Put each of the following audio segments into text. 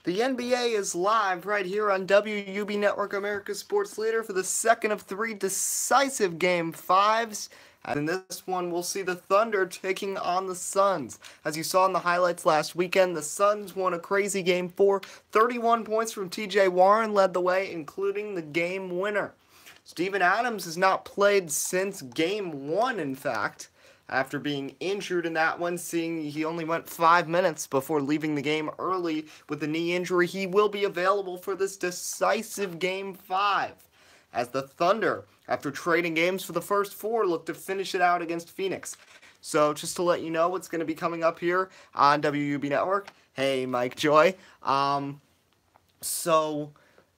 The NBA is live right here on WUB Network, America's sports leader, for the second of three decisive Game 5s. And in this one, we'll see the Thunder taking on the Suns. As you saw in the highlights last weekend, the Suns won a crazy Game 4. 31 points from TJ Warren led the way, including the game winner. Steven Adams has not played since Game 1, in fact, after being injured in that one, seeing he only went 5 minutes before leaving the game early with a knee injury. He will be available for this decisive Game 5, as the Thunder, after trading games for the first 4, look to finish it out against Phoenix. So just to let you know what's going to be coming up here on WUB Network. Hey, Mike Joy.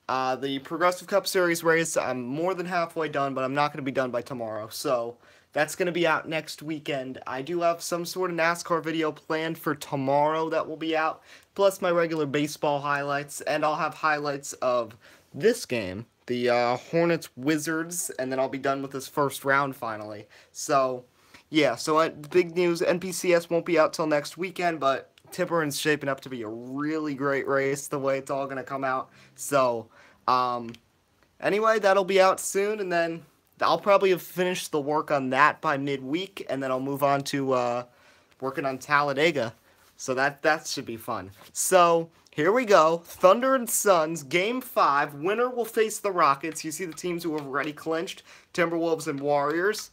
The Progressive Cup Series race, I'm more than halfway done, but I'm not going to be done by tomorrow. So that's going to be out next weekend. I do have some sort of NASCAR video planned for tomorrow that will be out, plus my regular baseball highlights, and I'll have highlights of this game, the Hornets-Wizards, and then I'll be done with this first round finally. So, yeah, big news, NPCS won't be out till next weekend, but Tippering's shaping up to be a really great race, the way it's all going to come out. So, anyway, that'll be out soon, and then I'll probably have finished the work on that by midweek, and then I'll move on to working on Talladega. So that should be fun. So here we go. Thunder and Suns, Game 5. Winner will face the Rockets. You see the teams who have already clinched. Timberwolves and Warriors.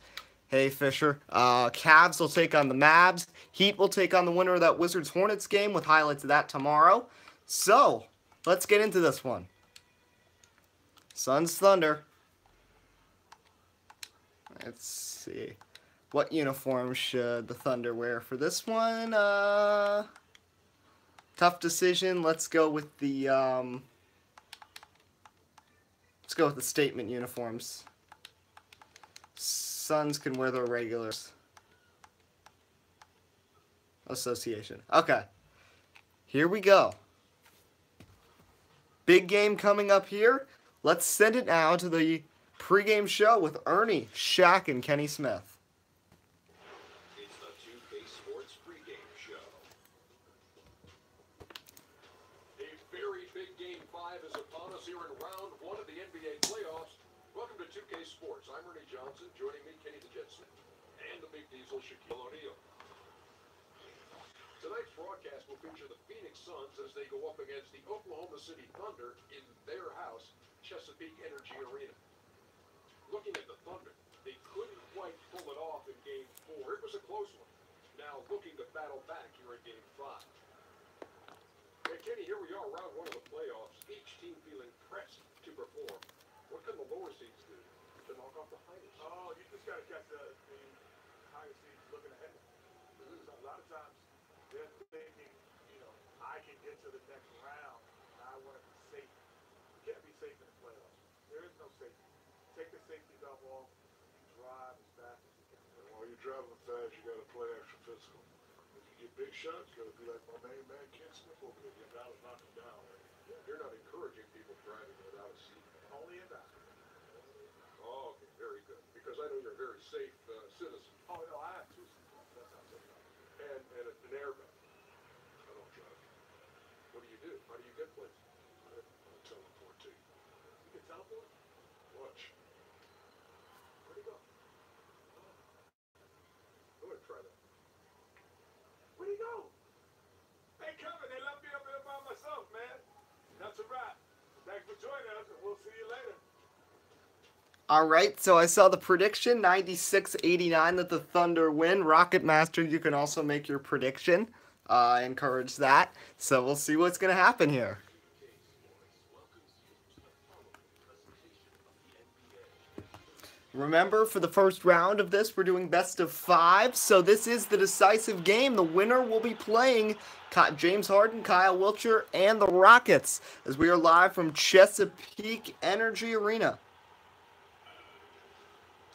Hey, Fisher. Cavs will take on the Mavs. Heat will take on the winner of that Wizards-Hornets game, with highlights of that tomorrow. So, let's get into this one. Suns-Thunder. Let's see. What uniform should the Thunder wear for this one? Tough decision. Let's go with the statement uniforms. Suns can wear their regulars. Association. Okay. Here we go. Big game coming up here. Let's send it now to the pregame show with Ernie, Shaq, and Kenny Smith. It's the 2K Sports pregame show. A very big Game 5 is upon us here in round 1 of the NBA playoffs. Welcome to 2K Sports. I'm Ernie Johnson. Joining me, Kenny the Jet Smith, and the Big Diesel, Shaquille O'Neal. Tonight's broadcast will feature the Phoenix Suns as they go up against the Oklahoma City Thunder in their house, Chesapeake Energy Arena. Looking at the Thunder, they couldn't quite pull it off in Game 4. It was a close one. Now looking to battle back here in Game 5. Hey, Kenny, here we are, round 1 of the playoffs. Each team feeling pressed to perform. What can the lower seeds do to knock off the highest? Oh, you just got to catch the higher seeds looking ahead. So a lot of times they're thinking, I can get to the next round, and I want to be safe. You can't be safe in the playoffs. There is no safety. Take the safety valve off, drive as fast as you can. And while you're driving fast, you got to play extra physical. If you get big shots, you got to be like my main man, Ken Smith over there. You got to knock him down. Right? Yeah, you're not encouraging people driving without a seat. Only in basketball. Oh, okay, very good. Because I know you're a very safe citizen. Oh, no, I have 2 seats. That's how safe I am. And an airbag. I don't drive. What do? How do you get places? I teleport to you. You can teleport? Watch. Where'd he go? I'm going to try that. Where'd he go? Hey, Kevin, they left me up here by myself, man. That's a wrap. Thanks for joining us, and we'll see you later. All right, so I saw the prediction, 96-89, that the Thunder win. Rocket Master, you can also make your prediction. I encourage that. So we'll see what's going to happen here. Remember, for the first round of this, we're doing best of 5. So this is the decisive game. The winner will be playing James Harden, Kyle Wiltshire, and the Rockets, as we are live from Chesapeake Energy Arena.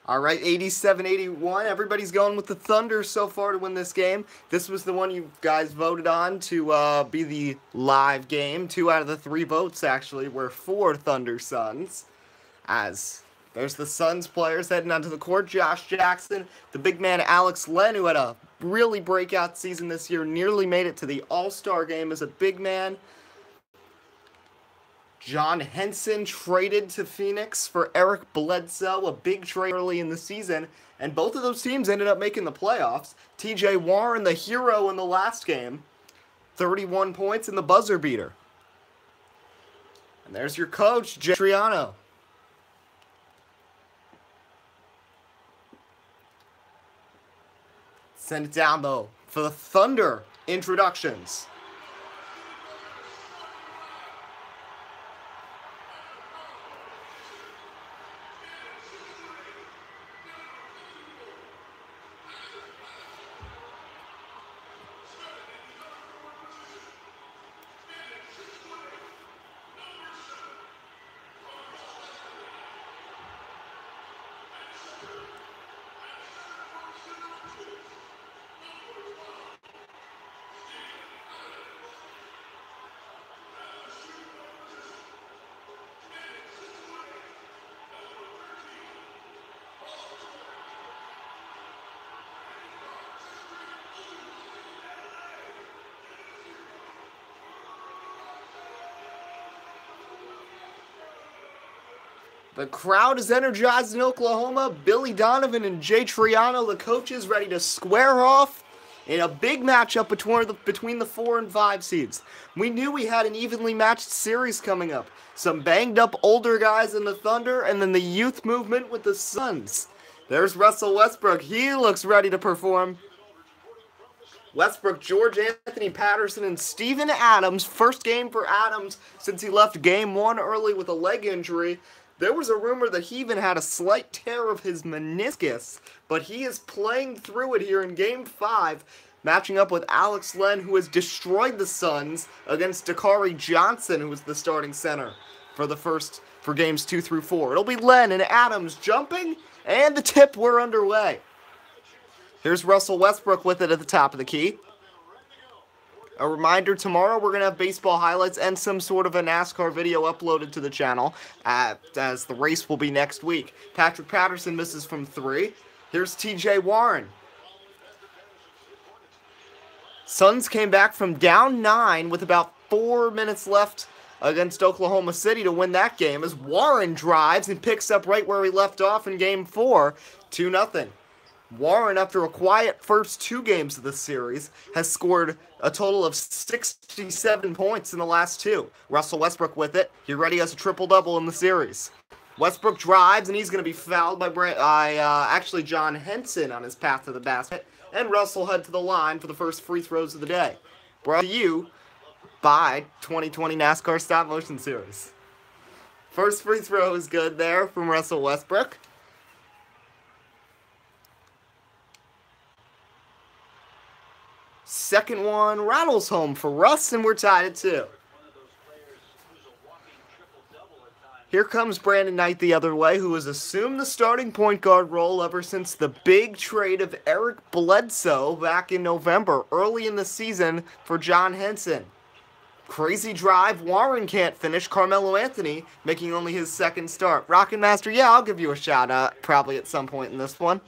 All right, 87-81. Everybody's going with the Thunder so far to win this game. This was the one you guys voted on to be the live game. 2 out of the 3 votes, actually, were for Thunder Suns. As there's the Suns players heading onto the court. Josh Jackson, the big man Alex Len, who had a really breakout season this year, nearly made it to the All-Star game as a big man. John Henson traded to Phoenix for Eric Bledsoe, a big trade early in the season, and both of those teams ended up making the playoffs. TJ Warren, the hero in the last game, 31 points in the buzzer beater. And there's your coach, Jay Triano. Send it down, though, for the Thunder introductions. The crowd is energized in Oklahoma. Billy Donovan and Jay Triano, the coaches, ready to square off in a big matchup between the 4 and 5 seeds. We knew we had an evenly matched series coming up. Some banged up older guys in the Thunder, and then the youth movement with the Suns. There's Russell Westbrook. He looks ready to perform. Westbrook, George Anthony Patterson, and Steven Adams. First game for Adams since he left game 1 early with a leg injury. There was a rumor that he even had a slight tear of his meniscus, but he is playing through it here in Game 5, matching up with Alex Len, who has destroyed the Suns, against Dakari Johnson, who was the starting center for Games 2 through 4. It'll be Len and Adams jumping, and the tip, we're underway. Here's Russell Westbrook with it at the top of the key. A reminder, tomorrow we're going to have baseball highlights and some sort of a NASCAR video uploaded to the channel, as the race will be next week. Patrick Patterson misses from 3. Here's TJ Warren. Suns came back from down 9 with about 4 minutes left against Oklahoma City to win that game, as Warren drives and picks up right where we left off in Game 4, 2-0. Warren, after a quiet first 2 games of the series, has scored a total of 67 points in the last 2. Russell Westbrook with it. He already has a triple-double in the series. Westbrook drives, and he's going to be fouled by actually John Henson on his path to the basket. And Russell head to the line for the first free throws of the day. Brought to you by 2020 NASCAR Stop Motion Series. First free throw is good there from Russell Westbrook. Second one rattles home for Russ, and we're tied at 2. Here comes Brandon Knight the other way, who has assumed the starting point guard role ever since the big trade of Eric Bledsoe back in November, early in the season for John Henson. Crazy drive, Warren can't finish, Carmelo Anthony making only his second start. Rocket Master, yeah, I'll give you a shout out probably at some point in this one.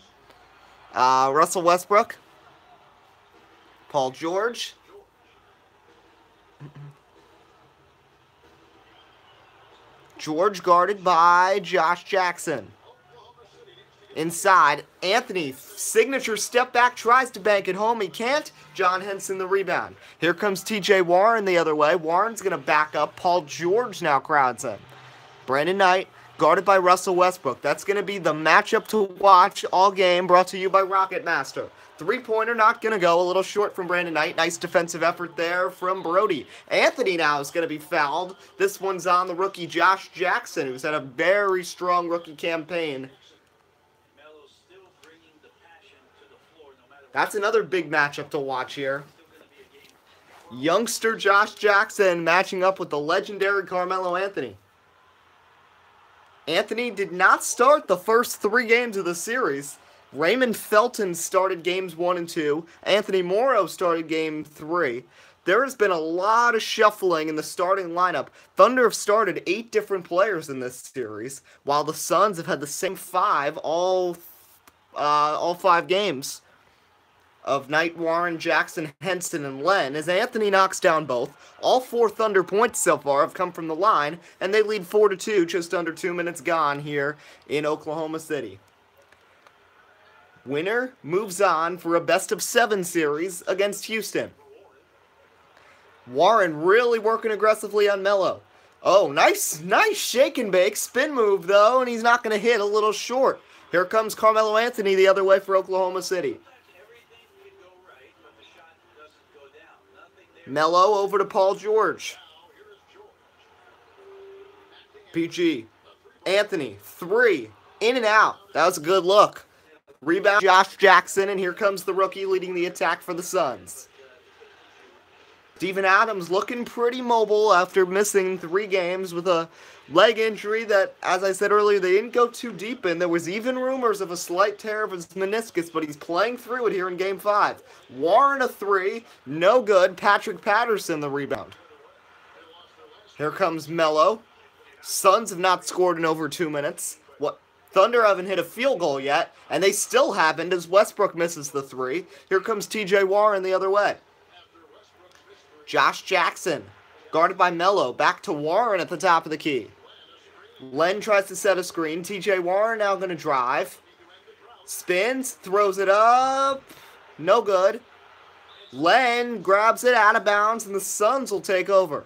Russell Westbrook. Paul George. George guarded by Josh Jackson. Inside, Anthony, signature step back, tries to bank it home. He can't. John Henson the rebound. Here comes TJ Warren the other way. Warren's going to back up. Paul George now crowds him. Brandon Knight, guarded by Russell Westbrook. That's going to be the matchup to watch all game, brought to you by Rocket Master. Three-pointer not going to go. A little short from Brandon Knight. Nice defensive effort there from Brody. Anthony now is going to be fouled. This one's on the rookie Josh Jackson, who's had a very strong rookie campaign. That's another big matchup to watch here. Youngster Josh Jackson matching up with the legendary Carmelo Anthony. Anthony did not start the first 3 games of the series. Raymond Felton started games 1 and 2. Anthony Morrow started game 3. There has been a lot of shuffling in the starting lineup. Thunder have started 8 different players in this series, while the Suns have had the same 5 all 5 games. of Knight, Warren, Jackson, Henson, and Len as Anthony knocks down both. All 4 Thunder points so far have come from the line, and they lead 4-2, just under 2 minutes gone here in Oklahoma City. Winner moves on for a best-of-7 series against Houston. Warren really working aggressively on Melo. Oh, nice shake and bake. Spin move, though, and he's not going to hit, a little short. Here comes Carmelo Anthony the other way for Oklahoma City. Melo over to Paul George. PG. Anthony, 3. In and out. That was a good look. Rebound, Josh Jackson, and here comes the rookie leading the attack for the Suns. Steven Adams looking pretty mobile after missing 3 games with a leg injury that, as I said earlier, they didn't go too deep in. There was even rumors of a slight tear of his meniscus, but he's playing through it here in Game 5. Warren a 3, no good. Patrick Patterson the rebound. Here comes Melo. Suns have not scored in over 2 minutes. Thunder haven't hit a field goal yet, and they still haven't as Westbrook misses the 3. Here comes TJ Warren the other way. Josh Jackson, guarded by Melo, back to Warren at the top of the key. Len tries to set a screen. TJ Warren now going to drive. Spins, throws it up. No good. Len grabs it out of bounds, and the Suns will take over.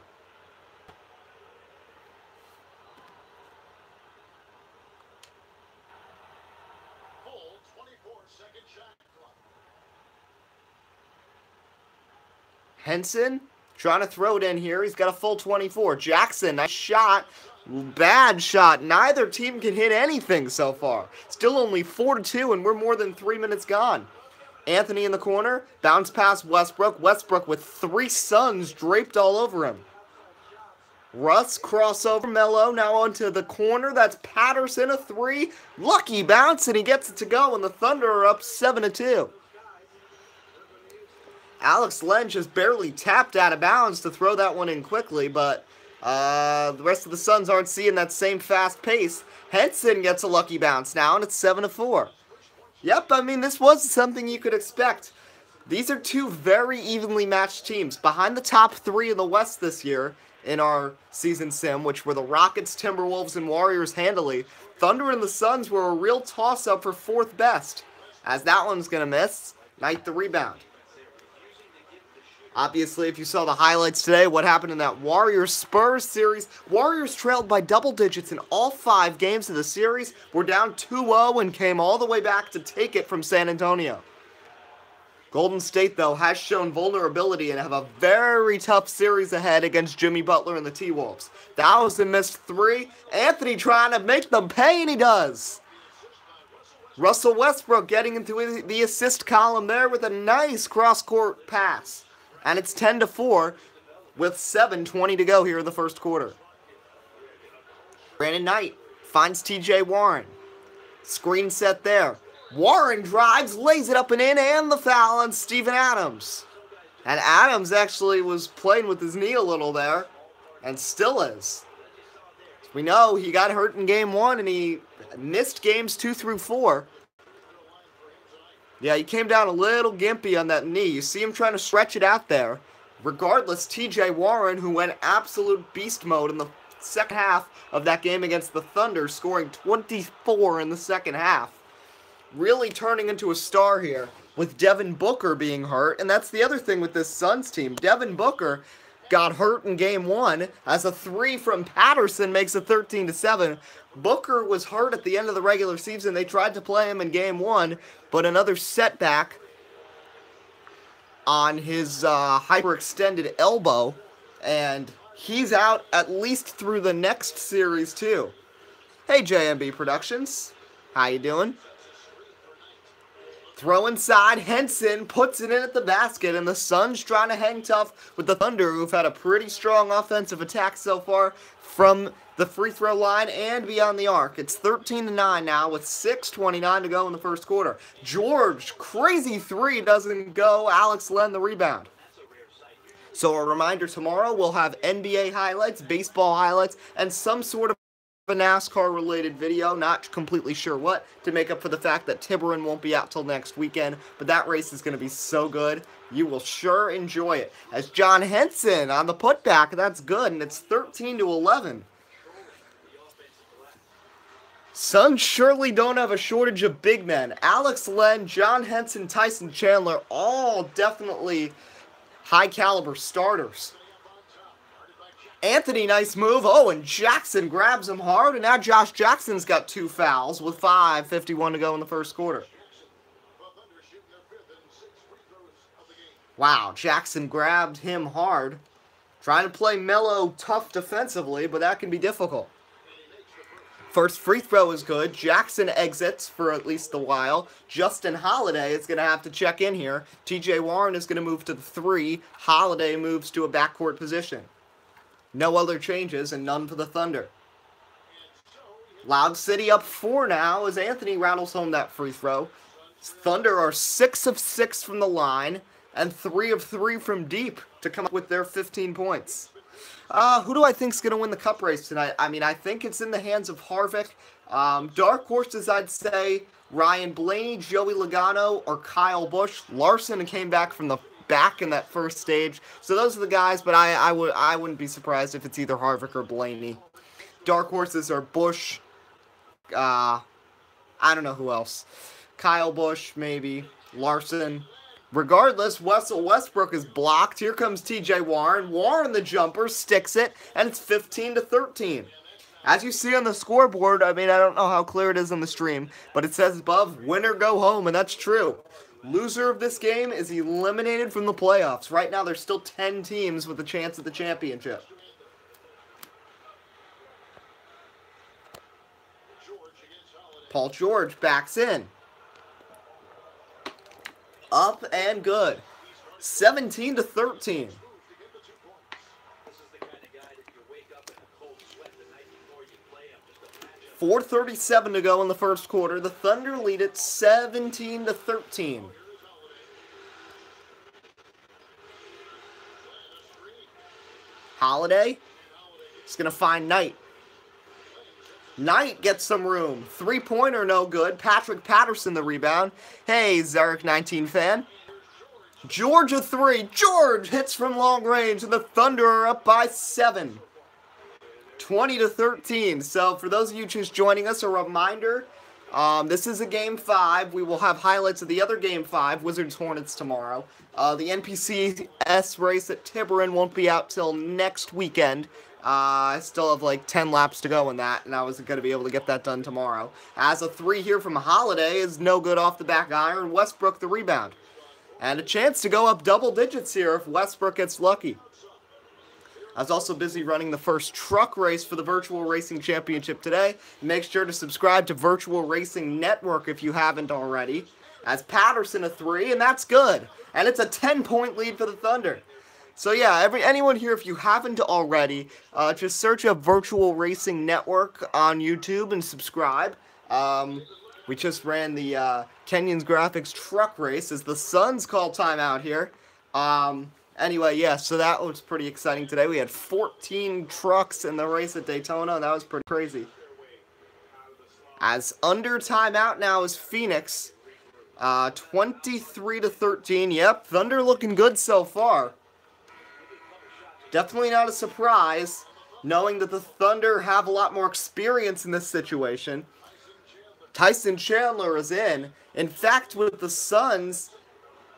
Henson trying to throw it in here. He's got a full 24. Jackson, nice shot. Bad shot. Neither team can hit anything so far. Still only 4-2, and we're more than 3 minutes gone. Anthony in the corner. Bounce past Westbrook. Westbrook with 3 Suns draped all over him. Russ crossover. Melo now onto the corner. That's Patterson, a 3. Lucky bounce, and he gets it to go, and the Thunder are up 7-2. Alex Len just barely tapped out of bounds to throw that one in quickly, but the rest of the Suns aren't seeing that same fast pace. Henson gets a lucky bounce now, and it's 7-4. Yep, I mean, this was something you could expect. These are 2 very evenly matched teams. Behind the top 3 in the West this year in our season sim, which were the Rockets, Timberwolves, and Warriors handily, Thunder and the Suns were a real toss-up for 4th best. As that one's going to miss, Knight the rebound. Obviously, if you saw the highlights today, what happened in that Warriors-Spurs series, Warriors trailed by double digits in all 5 games of the series, were down 2-0 and came all the way back to take it from San Antonio. Golden State, though, has shown vulnerability and have a very tough series ahead against Jimmy Butler and the T-Wolves. That was a missed 3. Anthony trying to make them pay, and he does. Russell Westbrook getting into the assist column there with a nice cross-court pass. And it's 10-4 with 7:20 to go here in the first quarter. Brandon Knight finds TJ Warren. Screen set there. Warren drives, lays it up and in, and the foul on Steven Adams. And Adams actually was playing with his knee a little there, and still is. We know he got hurt in game 1, and he missed games 2 through 4. Yeah, he came down a little gimpy on that knee. You see him trying to stretch it out there. Regardless, TJ Warren, who went absolute beast mode in the second half of that game against the Thunder, scoring 24 in the second half. Really turning into a star here with Devin Booker being hurt. And that's the other thing with this Suns team. Devin Booker got hurt in game 1 as a 3 from Patterson makes it 13-7. Booker was hurt at the end of the regular season. They tried to play him in game 1, but another setback on his hyperextended elbow, and he's out at least through the next series too. Hey, JMB Productions, how you doing? Throw inside, Henson puts it in at the basket, and the Suns trying to hang tough with the Thunder, who've had a pretty strong offensive attack so far from the free throw line and beyond the arc. It's 13-9 now with 6:29 to go in the first quarter. George, crazy 3, doesn't go. Alex Len the rebound. So a reminder, tomorrow we'll have NBA highlights, baseball highlights, and some sort of a NASCAR-related video, not completely sure what, to make up for the fact that Tiburon won't be out till next weekend, but that race is going to be so good. You will sure enjoy it. As John Henson on the putback, that's good, and it's 13-11. Suns surely don't have a shortage of big men. Alex Len, John Henson, Tyson Chandler, all definitely high-caliber starters. Anthony, nice move. Oh, and Jackson grabs him hard, and now Josh Jackson's got 2 fouls with 5:51 to go in the first quarter. Wow, Jackson grabbed him hard. Trying to play mellow, tough defensively, but that can be difficult. First free throw is good. Jackson exits for at least a while. Justin Holiday is going to have to check in here. TJ Warren is going to move to the 3. Holiday moves to a backcourt position. No other changes and none for the Thunder. Loud City up 4 now as Anthony rattles home that free throw. Thunder are 6 of 6 from the line and 3 of 3 from deep to come up with their 15 points. Who do I think is going to win the cup race tonight? I mean, I think it's in the hands of Harvick. Dark horses, I'd say Ryan Blaney, Joey Logano, or Kyle Busch. Larson came back from the back in that first stage. So those are the guys, but I wouldn't be surprised if it's either Harvick or Blaney. Dark horses are Busch. I don't know who else. Kyle Busch, maybe. Larson. Regardless, Russell Westbrook is blocked. Here comes TJ Warren. Warren, the jumper, sticks it, and it's 15-13. As you see on the scoreboard, I mean, I don't know how clear it is on the stream, but it says above, winner go home, and that's true. Loser of this game is eliminated from the playoffs. Right now, there's still 10 teams with a chance at the championship. Paul George backs in. Up and good. 17-13. 4:37 to go in the first quarter. The Thunder lead it 17-13. Holiday is going to find Knight. Knight gets some room. 3-pointer, no good. Patrick Patterson, the rebound. Hey, Zarek 19 fan. George a 3. George hits from long range, and the Thunder are up by 7. 20-13. So for those of you just joining us, a reminder, this is a Game 5. We will have highlights of the other Game 5, Wizards Hornets, tomorrow. The NPCS race at Tiburon won't be out till next weekend. I still have like 10 laps to go in that, and I wasn't going to be able to get that done tomorrow. As a 3 here from Holiday is no good off the back iron. Westbrook the rebound. And a chance to go up double digits here if Westbrook gets lucky. I was also busy running the first truck race for the Virtual Racing Championship today. Make sure to subscribe to Virtual Racing Network if you haven't already. As Patterson a 3, and that's good. And it's a 10-point lead for the Thunder. So yeah, anyone here, if you haven't already, just search up Virtual Racing Network on YouTube and subscribe. We just ran the Kenyon's Graphics truck race as the Suns call timeout here. Anyway, yeah, so that was pretty exciting today. We had 14 trucks in the race at Daytona, and that was pretty crazy. As under timeout now is Phoenix. 23-13. Yep, Thunder looking good so far. Definitely not a surprise, knowing that the Thunder have a lot more experience in this situation. Tyson Chandler is in. In fact, with the Suns,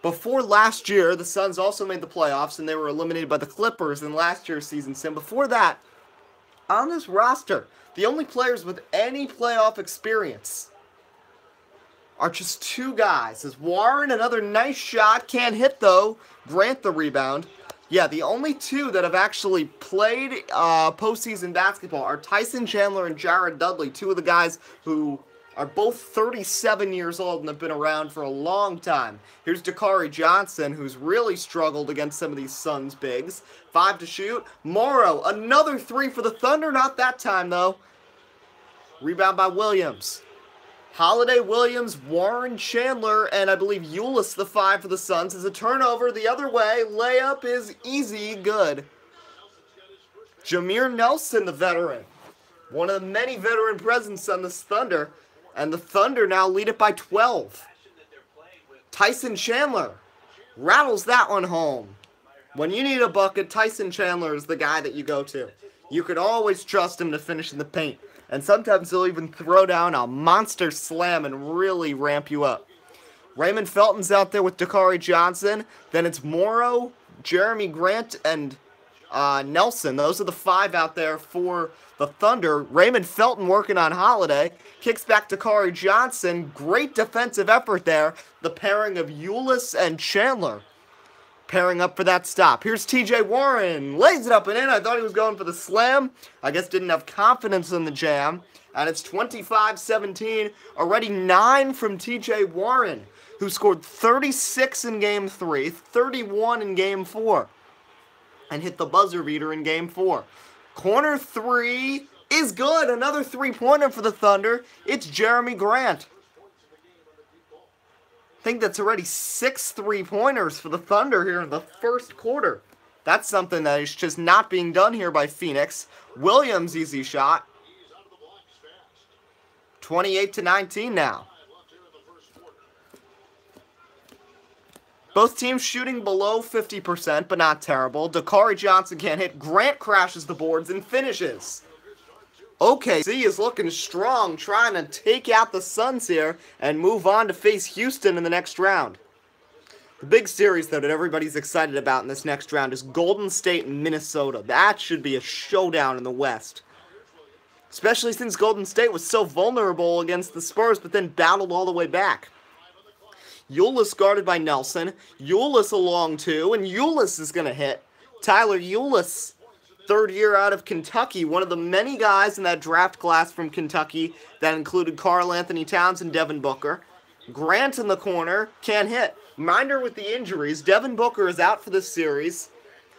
before last year, the Suns also made the playoffs, and they were eliminated by the Clippers in last year's season. So before that, on this roster, the only players with any playoff experience are just 2 guys. As Warren, another nice shot, can't hit though. Grant the rebound. Yeah, the only 2 that have actually played postseason basketball are Tyson Chandler and Jared Dudley, 2 of the guys who are both 37 years old and have been around for a long time. Here's Dakari Johnson, who's really struggled against some of these Suns bigs. 5 to shoot. Morrow, another 3 for the Thunder, not that time though. Rebound by Williams. Holiday, Williams, Warren, Chandler, and I believe Ulis the 5 for the Suns. Is a turnover the other way. Layup is easy, good. Jameer Nelson, the veteran. One of the many veteran presence on this Thunder. And the Thunder now lead it by 12. Tyson Chandler rattles that one home. When you need a bucket, Tyson Chandler is the guy that you go to. You can always trust him to finish in the paint. And sometimes he'll even throw down a monster slam and really ramp you up. Raymond Felton's out there with Dakari Johnson. Then it's Morrow, Jeremy Grant, and Nelson. Those are the 5 out there for the Thunder. Raymond Felton working on Holiday. Kicks back to Dakari Johnson. Great defensive effort there. The pairing of Ulis and Chandler pairing up for that stop. Here's TJ Warren. Lays it up and in. I thought he was going for the slam. I guess didn't have confidence in the jam. And it's 25-17. Already 9 from TJ Warren, who scored 36 in Game 3, 31 in Game 4, and hit the buzzer beater in Game 4. Corner 3 is good. Another 3-pointer for the Thunder. It's Jeremy Grant. I think that's already 6 3-pointers for the Thunder here in the first quarter. That's something that is just not being done here by Phoenix. Williams, easy shot. 28-19 now. Both teams shooting below 50%, but not terrible. Dakari Johnson can't hit. Grant crashes the boards and finishes. OKC is looking strong, trying to take out the Suns here and move on to face Houston in the next round. The big series, though, that everybody's excited about in this next round is Golden State and Minnesota. That should be a showdown in the West. Especially since Golden State was so vulnerable against the Spurs, but then battled all the way back. Ulis guarded by Nelson. Ulis along two, and Ulis is going to hit. Tyler Ulis, third year out of Kentucky, one of the many guys in that draft class from Kentucky that included Karl Anthony Towns and Devin Booker. Grant in the corner, can't hit. Reminder with the injuries, Devin Booker is out for this series,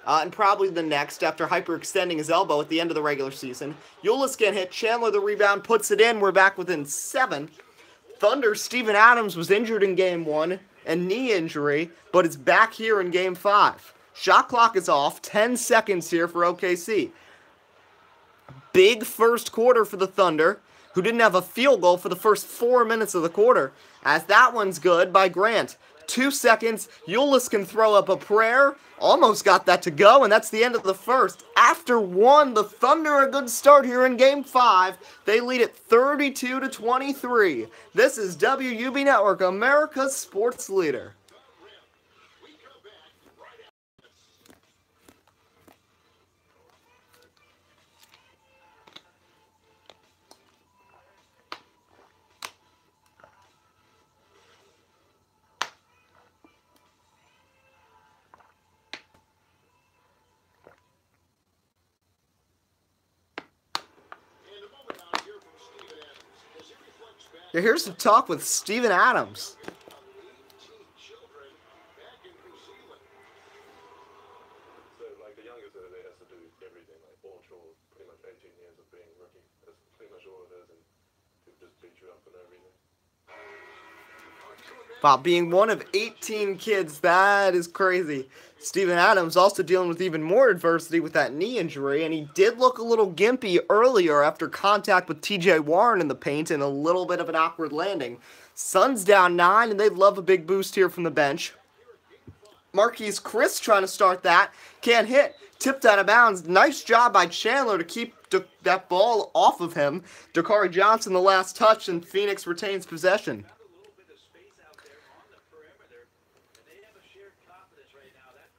and probably the next after hyperextending his elbow at the end of the regular season. Ulis can't hit. Chandler the rebound, puts it in. We're back within 7. Thunder, Steven Adams was injured in Game 1, a knee injury, but is back here in Game 5. Shot clock is off, 10 seconds here for OKC. Big first quarter for the Thunder, who didn't have a field goal for the first 4 minutes of the quarter, as that one's good by Grant. 2 seconds, Ulis can throw up a prayer, almost got that to go, and that's the end of the first. After 1, the Thunder a good start here in Game 5. They lead it 32-23. This is WUB Network, America's sports leader. Here's some talk with Steven Adams. Like the youngest of it has to do everything, like all chores, pretty much 18 years of being rookie. That's pretty much all it is, and people just beat you up for no reason. Wow, being one of 18 kids, that is crazy. Steven Adams also dealing with even more adversity with that knee injury, and he did look a little gimpy earlier after contact with TJ Warren in the paint and a little bit of an awkward landing. Suns down 9, and they'd love a big boost here from the bench. Marquise Chris trying to start that. Can't hit. Tipped out of bounds. Nice job by Chandler to keep that ball off of him. Dakari Johnson the last touch, and Phoenix retains possession.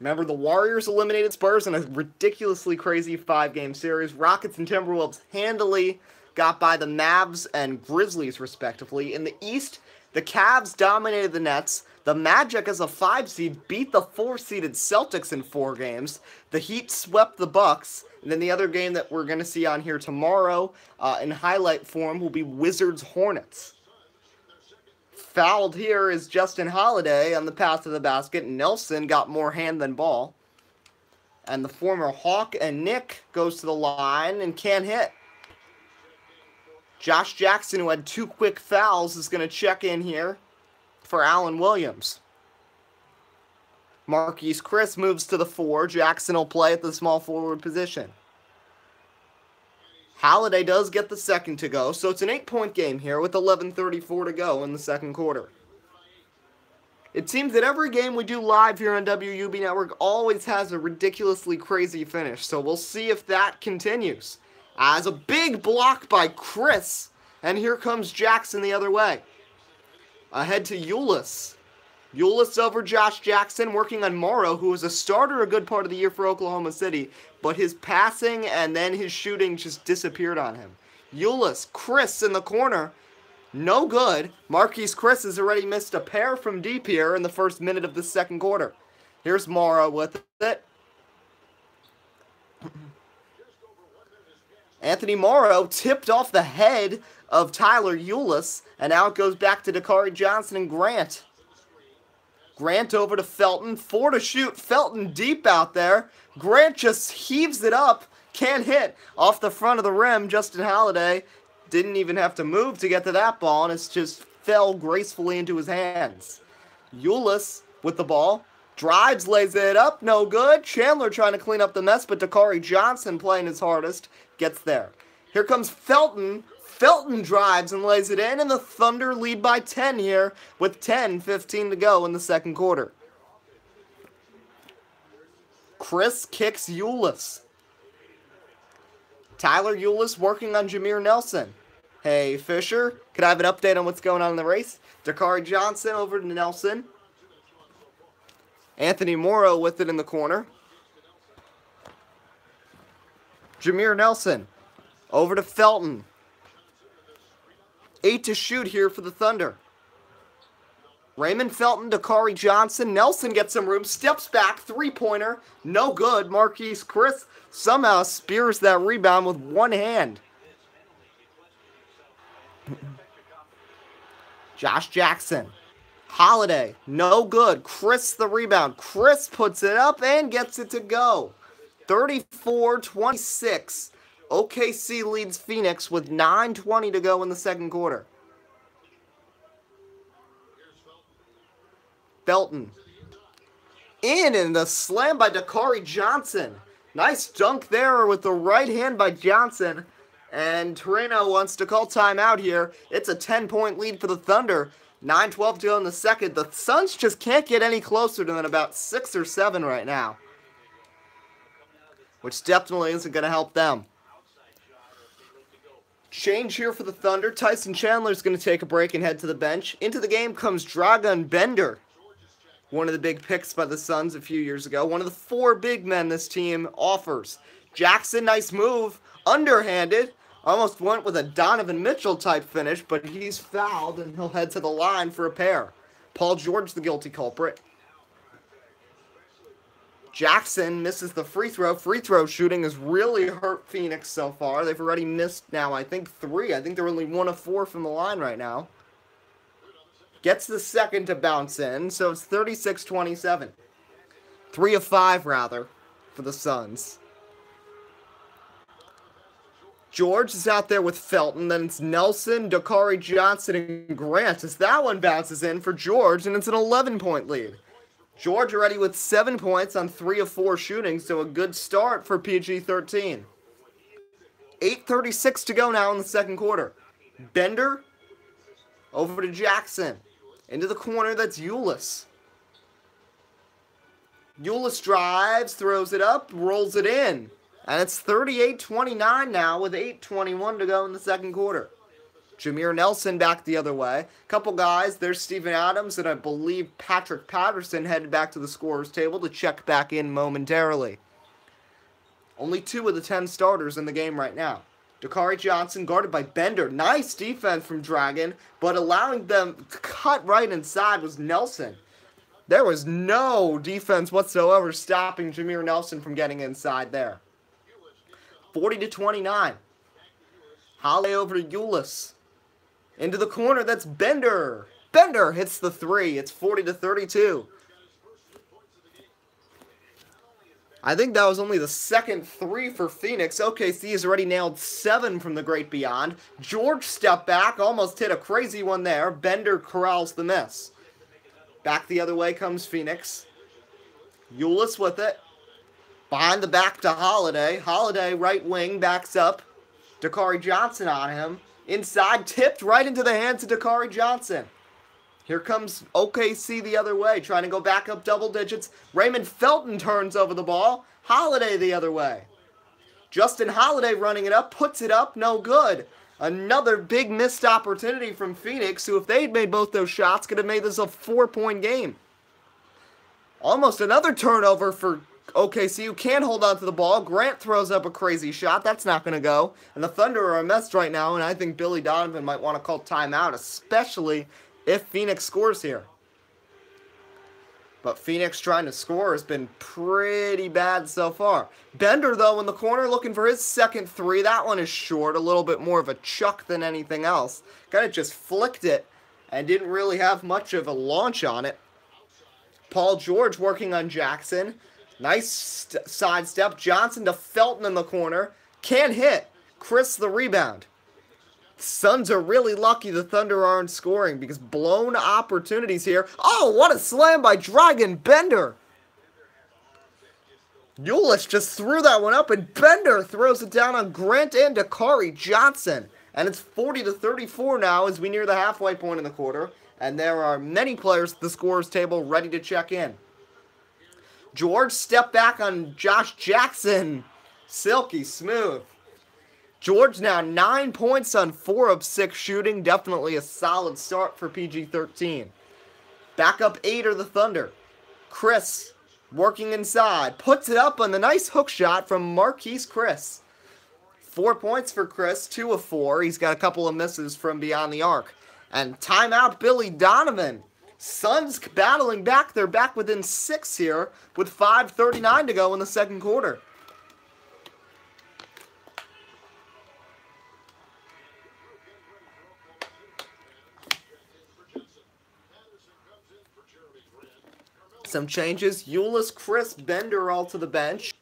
Remember, the Warriors eliminated Spurs in a ridiculously crazy 5-game series. Rockets and Timberwolves handily got by the Mavs and Grizzlies, respectively. In the East, the Cavs dominated the Nets. The Magic, as a 5 seed, beat the 4-seeded Celtics in 4 games. The Heat swept the Bucks. And then the other game that we're going to see on here tomorrow in highlight form will be Wizards-Hornets. Fouled here is Justin Holiday on the pass to the basket. Nelson got more hand than ball. And the former Hawk and Nick goes to the line and can't hit. Josh Jackson, who had 2 quick fouls, is going to check in here for Allen Williams. Marquise Chris moves to the 4. Jackson will play at the small forward position. Holiday does get the second to go, so it's an 8-point game here with 11:34 to go in the second quarter. It seems that every game we do live here on WUB Network always has a ridiculously crazy finish, so we'll see if that continues. As a big block by Chris, and here comes Jackson the other way. Ahead to Ulis. Ulis over Josh Jackson, working on Morrow, who was a starter a good part of the year for Oklahoma City, but his passing and then his shooting just disappeared on him. Ulis, Chris in the corner. No good. Marquise Chris has already missed a pair from deep here in the first minute of the second quarter. Here's Morrow with it. Anthony Morrow tipped off the head of Tyler Ulis, and now it goes back to Dakari Johnson and Grant. Grant over to Felton. 4 to shoot. Felton deep out there. Grant just heaves it up. Can't hit. Off the front of the rim, Justin Holiday didn't even have to move to get to that ball, and it just fell gracefully into his hands. Ulis with the ball. Drives, lays it up. No good. Chandler trying to clean up the mess, but Dakari Johnson playing his hardest gets there. Here comes Felton. Felton drives and lays it in, and the Thunder lead by 10 here with 10:15 to go in the second quarter. Chris kicks Ulis. Tyler Ulis working on Jameer Nelson. Hey, Fisher, could I have an update on what's going on in the race? Dakari Johnson over to Nelson. Anthony Morrow with it in the corner. Jameer Nelson over to Felton. 8 to shoot here for the Thunder. Raymond Felton, Dakari Johnson. Nelson gets some room, steps back, three-pointer, no good. Marquise Chris somehow spears that rebound with one hand. Josh Jackson. Holiday, no good. Chris the rebound. Chris puts it up and gets it to go. 34-26. OKC leads Phoenix with 9:20 to go in the second quarter. Felton. And the slam by Dakari Johnson. Nice dunk there with the right hand by Johnson. And Torino wants to call timeout here. It's a 10-point lead for the Thunder. 9:12 to go in the second. The Suns just can't get any closer than about 6 or 7 right now, which definitely isn't going to help them. Change here for the Thunder. Tyson Chandler's going to take a break and head to the bench. Into the game comes Dragan Bender, one of the big picks by the Suns a few years ago. One of the 4 big men this team offers. Jackson, nice move. Underhanded. Almost went with a Donovan Mitchell type finish, but he's fouled and he'll head to the line for a pair. Paul George, the guilty culprit. Jackson misses the free throw. Free throw shooting has really hurt Phoenix so far. They've already missed now, I think, 3. I think they're only 1 of 4 from the line right now. Gets the second to bounce in, so it's 36-27. 3 of 5, rather, for the Suns. George is out there with Felton. Then it's Nelson, Dakari Johnson, and Grant as that one bounces in for George, and it's an 11-point lead. George already with 7 points on 3 of 4 shooting, so a good start for PG-13. 8:36 to go now in the second quarter. Bender over to Jackson. Into the corner, that's Ulis. Ulis drives, throws it up, rolls it in. And it's 38-29 now with 8:21 to go in the second quarter. Jameer Nelson back the other way. Couple guys, there's Steven Adams and I believe Patrick Patterson headed back to the scorer's table to check back in momentarily. Only 2 of the 10 starters in the game right now. Dakari Johnson guarded by Bender. Nice defense from Dragon, but allowing them to cut right inside was Nelson. There was no defense whatsoever stopping Jameer Nelson from getting inside there. 40-29. Holiday over to Ulis. Into the corner, that's Bender. Bender hits the 3. It's 40-32. I think that was only the second 3 for Phoenix. OKC has already nailed 7 from the great beyond. George stepped back, almost hit a crazy one there. Bender corrals the miss. Back the other way comes Phoenix. Ulis with it. Behind the back to Holiday. Holiday, right wing, backs up. Dakari Johnson on him. Inside, tipped right into the hands of Dakari Johnson. Here comes OKC the other way, trying to go back up double digits. Raymond Felton turns over the ball. Holiday the other way. Justin Holiday running it up, puts it up, no good. Another big missed opportunity from Phoenix, who if they'd made both those shots, could have made this a 4-point game. Almost another turnover for OKC, who can't hold on to the ball. Grant throws up a crazy shot. That's not going to go. And the Thunder are a mess right now, and I think Billy Donovan might want to call timeout, especially if Phoenix scores here. But Phoenix trying to score has been pretty bad so far. Bender, though, in the corner looking for his second three. That one is short, a little bit more of a chuck than anything else. Kind of just flicked it and didn't really have much of a launch on it. Paul George working on Jackson. Nice sidestep. Johnson to Felton in the corner. Can't hit. Chris the rebound. Suns are really lucky the Thunder aren't scoring because blown opportunities here. Oh, what a slam by Dragon Bender. Ulis just threw that one up, and Bender throws it down on Grant and Dakari Johnson. And it's 40-34 now as we near the halfway point in the quarter. And there are many players at the scorer's table ready to check in. George step back on Josh Jackson. Silky smooth. George now 9 points on 4 of 6 shooting. Definitely a solid start for PG-13. Back up 8 are the Thunder. Chris working inside. Puts it up on the nice hook shot from Marquise Chris. 4 points for Chris. 2 of 4. He's got a couple of misses from beyond the arc. And timeout Billy Donovan. Suns battling back. They're back within 6 here with 5:39 to go in the second quarter. Some changes. Ulis, Chris, Bender all to the bench.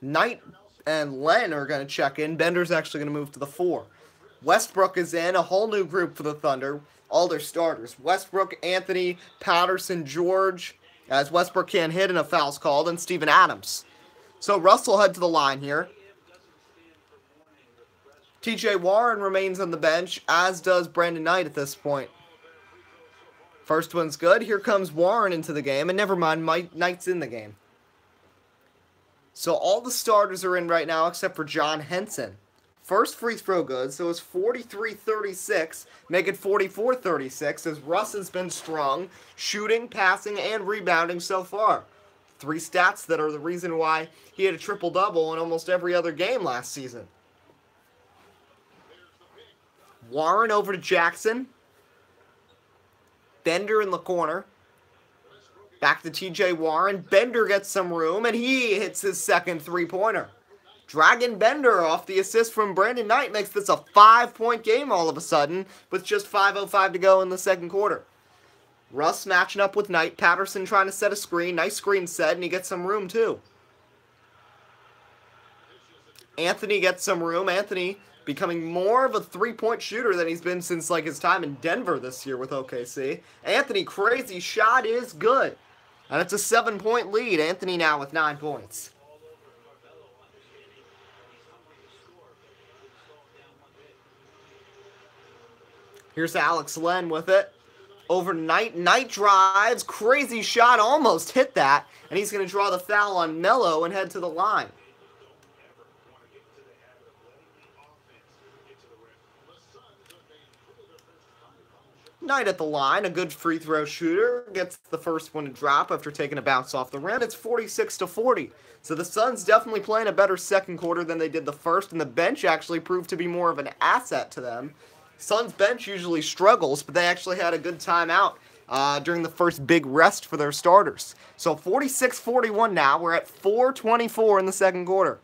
Knight and Len are going to check in. Bender's actually going to move to the 4. Westbrook is in. A whole new group for the Thunder. All their starters. Westbrook, Anthony, Patterson, George. As Westbrook can't hit and a foul's called. And Steven Adams. So Russell head to the line here. TJ Warren remains on the bench, as does Brandon Knight at this point. First one's good. Here comes Warren into the game. And never mind, Knight's in the game. So all the starters are in right now except for John Henson. First free throw good, so it's 43-36. Make it 44-36 as Russ has been strong, shooting, passing, and rebounding so far. 3 stats that are the reason why he had a triple-double in almost every other game last season. Warren over to Jackson. Bender in the corner. Back to TJ Warren. Bender gets some room, and he hits his second three-pointer. Dragon Bender off the assist from Brandon Knight makes this a 5-point game all of a sudden with just 5:05 to go in the second quarter. Russ matching up with Knight. Patterson trying to set a screen. Nice screen set, and he gets some room too. Anthony gets some room. Anthony becoming more of a three-point shooter than he's been since like his time in Denver this year with OKC. Anthony, crazy shot is good. And it's a 7-point lead. Anthony now with 9 points. Here's Alex Len with it. Over Knight. Knight drives. Crazy shot. Almost hit that. And he's going to draw the foul on Melo and head to the line. Knight at the line, a good free throw shooter, gets the first one to drop after taking a bounce off the rim. It's 46-40. So the Suns definitely playing a better second quarter than they did the first, and the bench actually proved to be more of an asset to them. Suns bench usually struggles, but they actually had a good timeout during the first big rest for their starters. So 46-41 now. We're at 4:24 in the second quarter.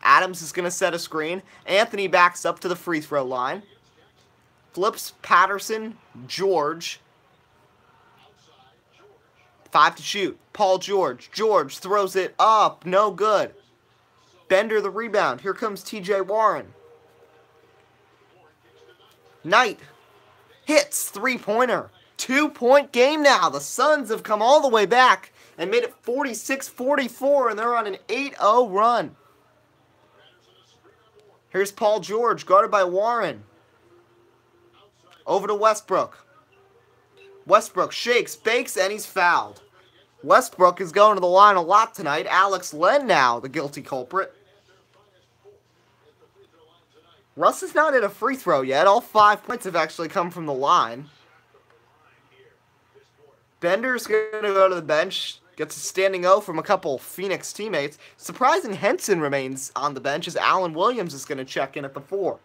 Adams is going to set a screen. Anthony backs up to the free throw line. Flips Patterson, George. 5 to shoot. Paul George. George throws it up. No good. Bender the rebound. Here comes TJ Warren. Knight hits three-pointer. 2-point game now. The Suns have come all the way back and made it 46-44, and they're on an 8-0 run. Here's Paul George, guarded by Warren. Over to Westbrook. Westbrook shakes, bakes, and he's fouled. Westbrook is going to the line a lot tonight. Alex Len now, the guilty culprit. Russ has not hit a free throw yet. All 5 points have actually come from the line. Bender's going to go to the bench. Gets a standing O from a couple Phoenix teammates. Surprising Henson remains on the bench as Allen Williams is going to check in at the 4.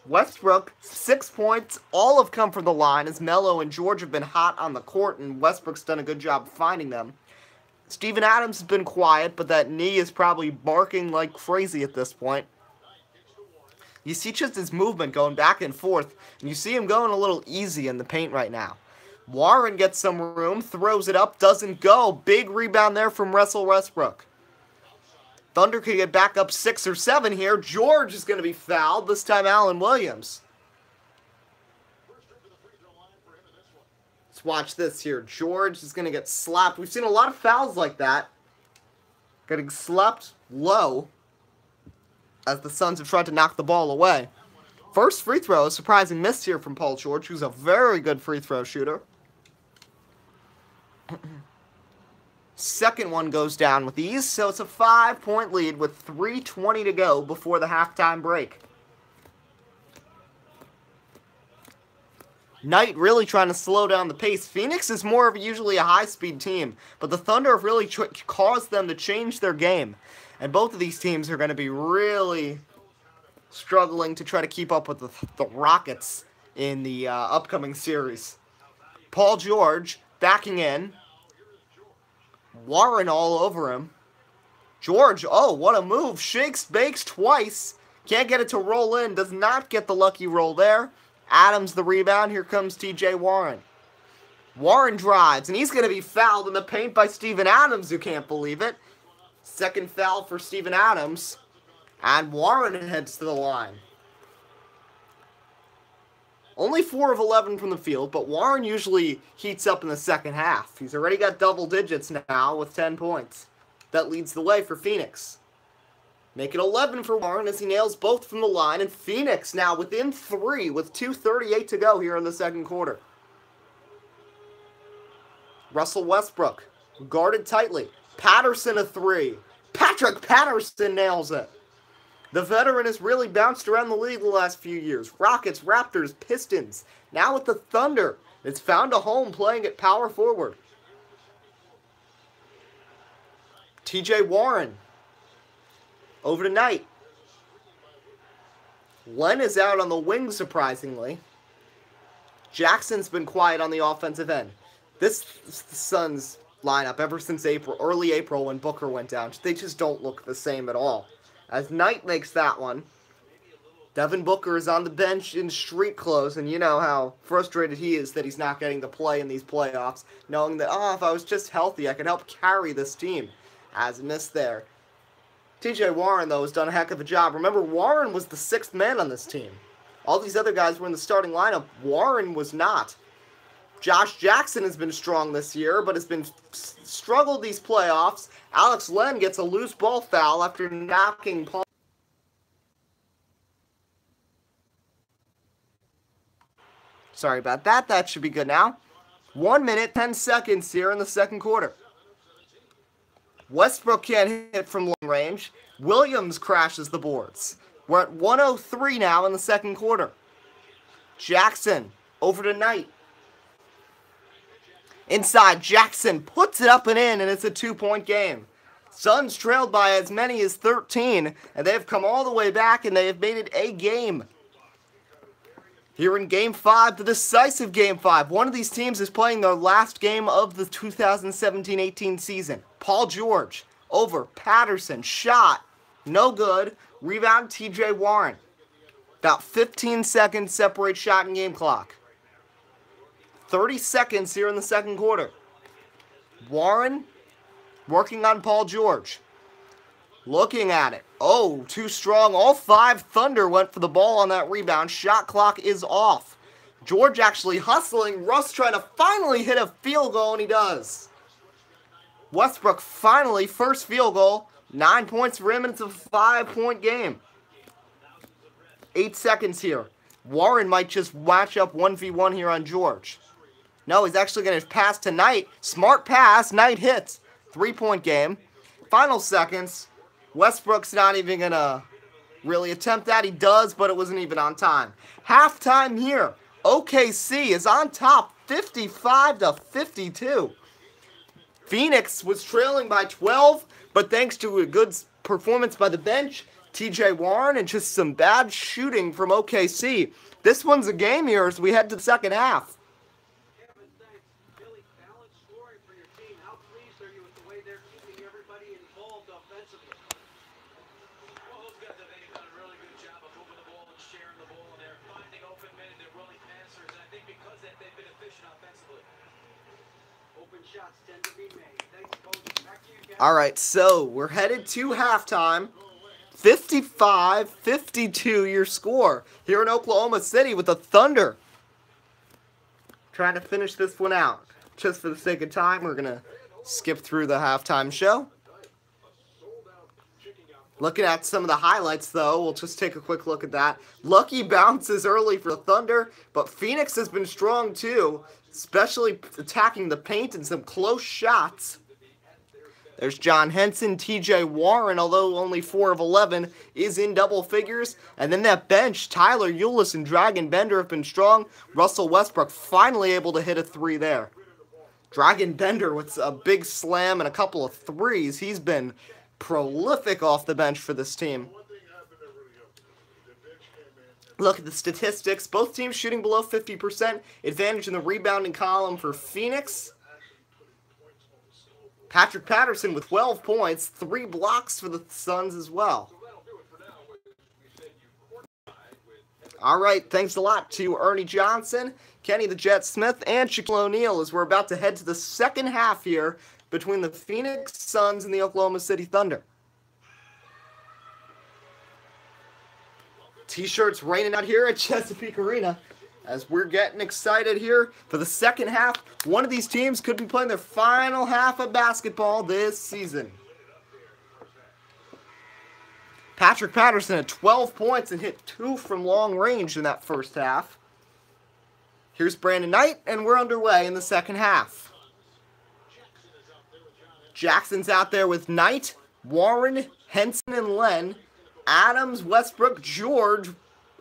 Westbrook, 6 points. All have come from the line as Melo and George have been hot on the court, and Westbrook's done a good job finding them. Steven Adams has been quiet, but that knee is probably barking like crazy at this point. You see just his movement going back and forth, and you see him going a little easy in the paint right now. Warren gets some room, throws it up, doesn't go. Big rebound there from Russell Westbrook. Thunder could get back up 6 or 7 here. George is going to be fouled, this time Allen Williams. Let's watch this here. George is going to get slapped. We've seen a lot of fouls like that. Getting slapped low as the Suns have tried to knock the ball away. First free throw, a surprising miss here from Paul George, who's a very good free throw shooter. Second one goes down with ease, so it's a 5-point lead with 3:20 to go before the halftime break. Knight really trying to slow down the pace. Phoenix is more of usually a high-speed team, but the Thunder have really caused them to change their game. And both of these teams are going to be really struggling to try to keep up with the Rockets in the upcoming series. Paul George backing in. Warren all over him. George, oh, what a move. Shakes, bakes twice. Can't get it to roll in. Does not get the lucky roll there. Adams the rebound. Here comes TJ Warren. Warren drives, and he's going to be fouled in the paint by Steven Adams, who can't believe it. Second foul for Steven Adams. And Warren heads to the line. Only 4 of 11 from the field, but Warren usually heats up in the second half. He's already got double digits now with 10 points. That leads the way for Phoenix. Make it 11 for Warren as he nails both from the line, and Phoenix now within 3 with 2:38 to go here in the second quarter. Russell Westbrook, guarded tightly. Patterson a 3. Patrick Patterson nails it. The veteran has really bounced around the league the last few years. Rockets, Raptors, Pistons. Now with the Thunder. It's found a home playing at power forward. TJ Warren. Over to Knight. Len is out on the wing, surprisingly. Jackson's been quiet on the offensive end. This Suns lineup, ever since early April when Booker went down, they just don't look the same at all. As Knight makes that one, Devin Booker is on the bench in street clothes, and you know how frustrated he is that he's not getting to play in these playoffs, knowing that, oh, if I was just healthy, I could help carry this team. As missed there. TJ Warren, though, has done a heck of a job. Remember, Warren was the 6th man on this team. All these other guys were in the starting lineup. Warren was not. Josh Jackson has been strong this year, but has been struggled these playoffs. Alex Len gets a loose ball foul after knocking Paul. Sorry about that. That should be good now. 1 minute, 10 seconds here in the second quarter. Westbrook can't hit from long range. Williams crashes the boards. We're at 1:03 now in the second quarter. Jackson over to Knight. Inside, Jackson puts it up and in, and it's a 2-point game. Suns trailed by as many as 13, and they have come all the way back, and they have made it a game. Here in Game 5, the decisive Game 5. One of these teams is playing their last game of the 2017-18 season. Paul George, over, Patterson, shot, no good, rebound, TJ Warren. About 15 seconds separate shot and game clock. 30 seconds here in the second quarter. Warren working on Paul George. Looking at it. Oh, too strong. All 5 Thunder went for the ball on that rebound. Shot clock is off. George actually hustling. Russ trying to finally hit a field goal, and he does. Westbrook finally, first field goal. 9 points for him, and it's a 5-point game. 8 seconds here. Warren might just match up 1v1 here on George. No, he's actually going to pass to Knight. Smart pass. Knight hits. 3-point game. Final seconds. Westbrook's not even going to really attempt that. He does, but it wasn't even on time. Halftime here. OKC is on top, 55-52. Phoenix was trailing by 12, but thanks to a good performance by the bench, TJ Warren, and just some bad shooting from OKC, this one's a game here as we head to the second half. Kevin, thanks. Billy, balanced scoring for your team. How pleased are you with the way they're keeping everybody involved offensively? Well, those guys, I think, have done a really good job of moving the ball and sharing the ball, and they're finding open men, and they're willing passers, and I think because of that, they've been efficient offensively. Open shots tend to be made. Thanks, Coach. Back to you, Kevin. All right, so we're headed to halftime. 55-52 your score here in Oklahoma City with the Thunder. Trying to finish this one out. Just for the sake of time, we're going to skip through the halftime show. Looking at some of the highlights, though, we'll just take a quick look at that. Lucky bounces early for the Thunder, but Phoenix has been strong, too, especially attacking the paint and some close shots. There's John Henson, TJ Warren, although only 4 of 11, is in double figures. And then that bench, Tyler Ulis and Dragon Bender have been strong. Russell Westbrook finally able to hit a 3 there. Dragon Bender with a big slam and a couple of threes. He's been prolific off the bench for this team. Look at the statistics. Both teams shooting below 50%. Advantage in the rebounding column for Phoenix. Patrick Patterson with 12 points, 3 blocks for the Suns as well. All right, thanks a lot to Ernie Johnson, Kenny the Jet Smith, and Shaquille O'Neal as we're about to head to the second half here between the Phoenix Suns and the Oklahoma City Thunder. T-shirts raining out here at Chesapeake Arena. As we're getting excited here for the second half, one of these teams could be playing their final half of basketball this season. Patrick Patterson had 12 points and hit 2 from long range in that first half. Here's Brandon Knight, and we're underway in the second half. Jackson's out there with Knight, Warren, Henson, and Len. Adams, Westbrook, George,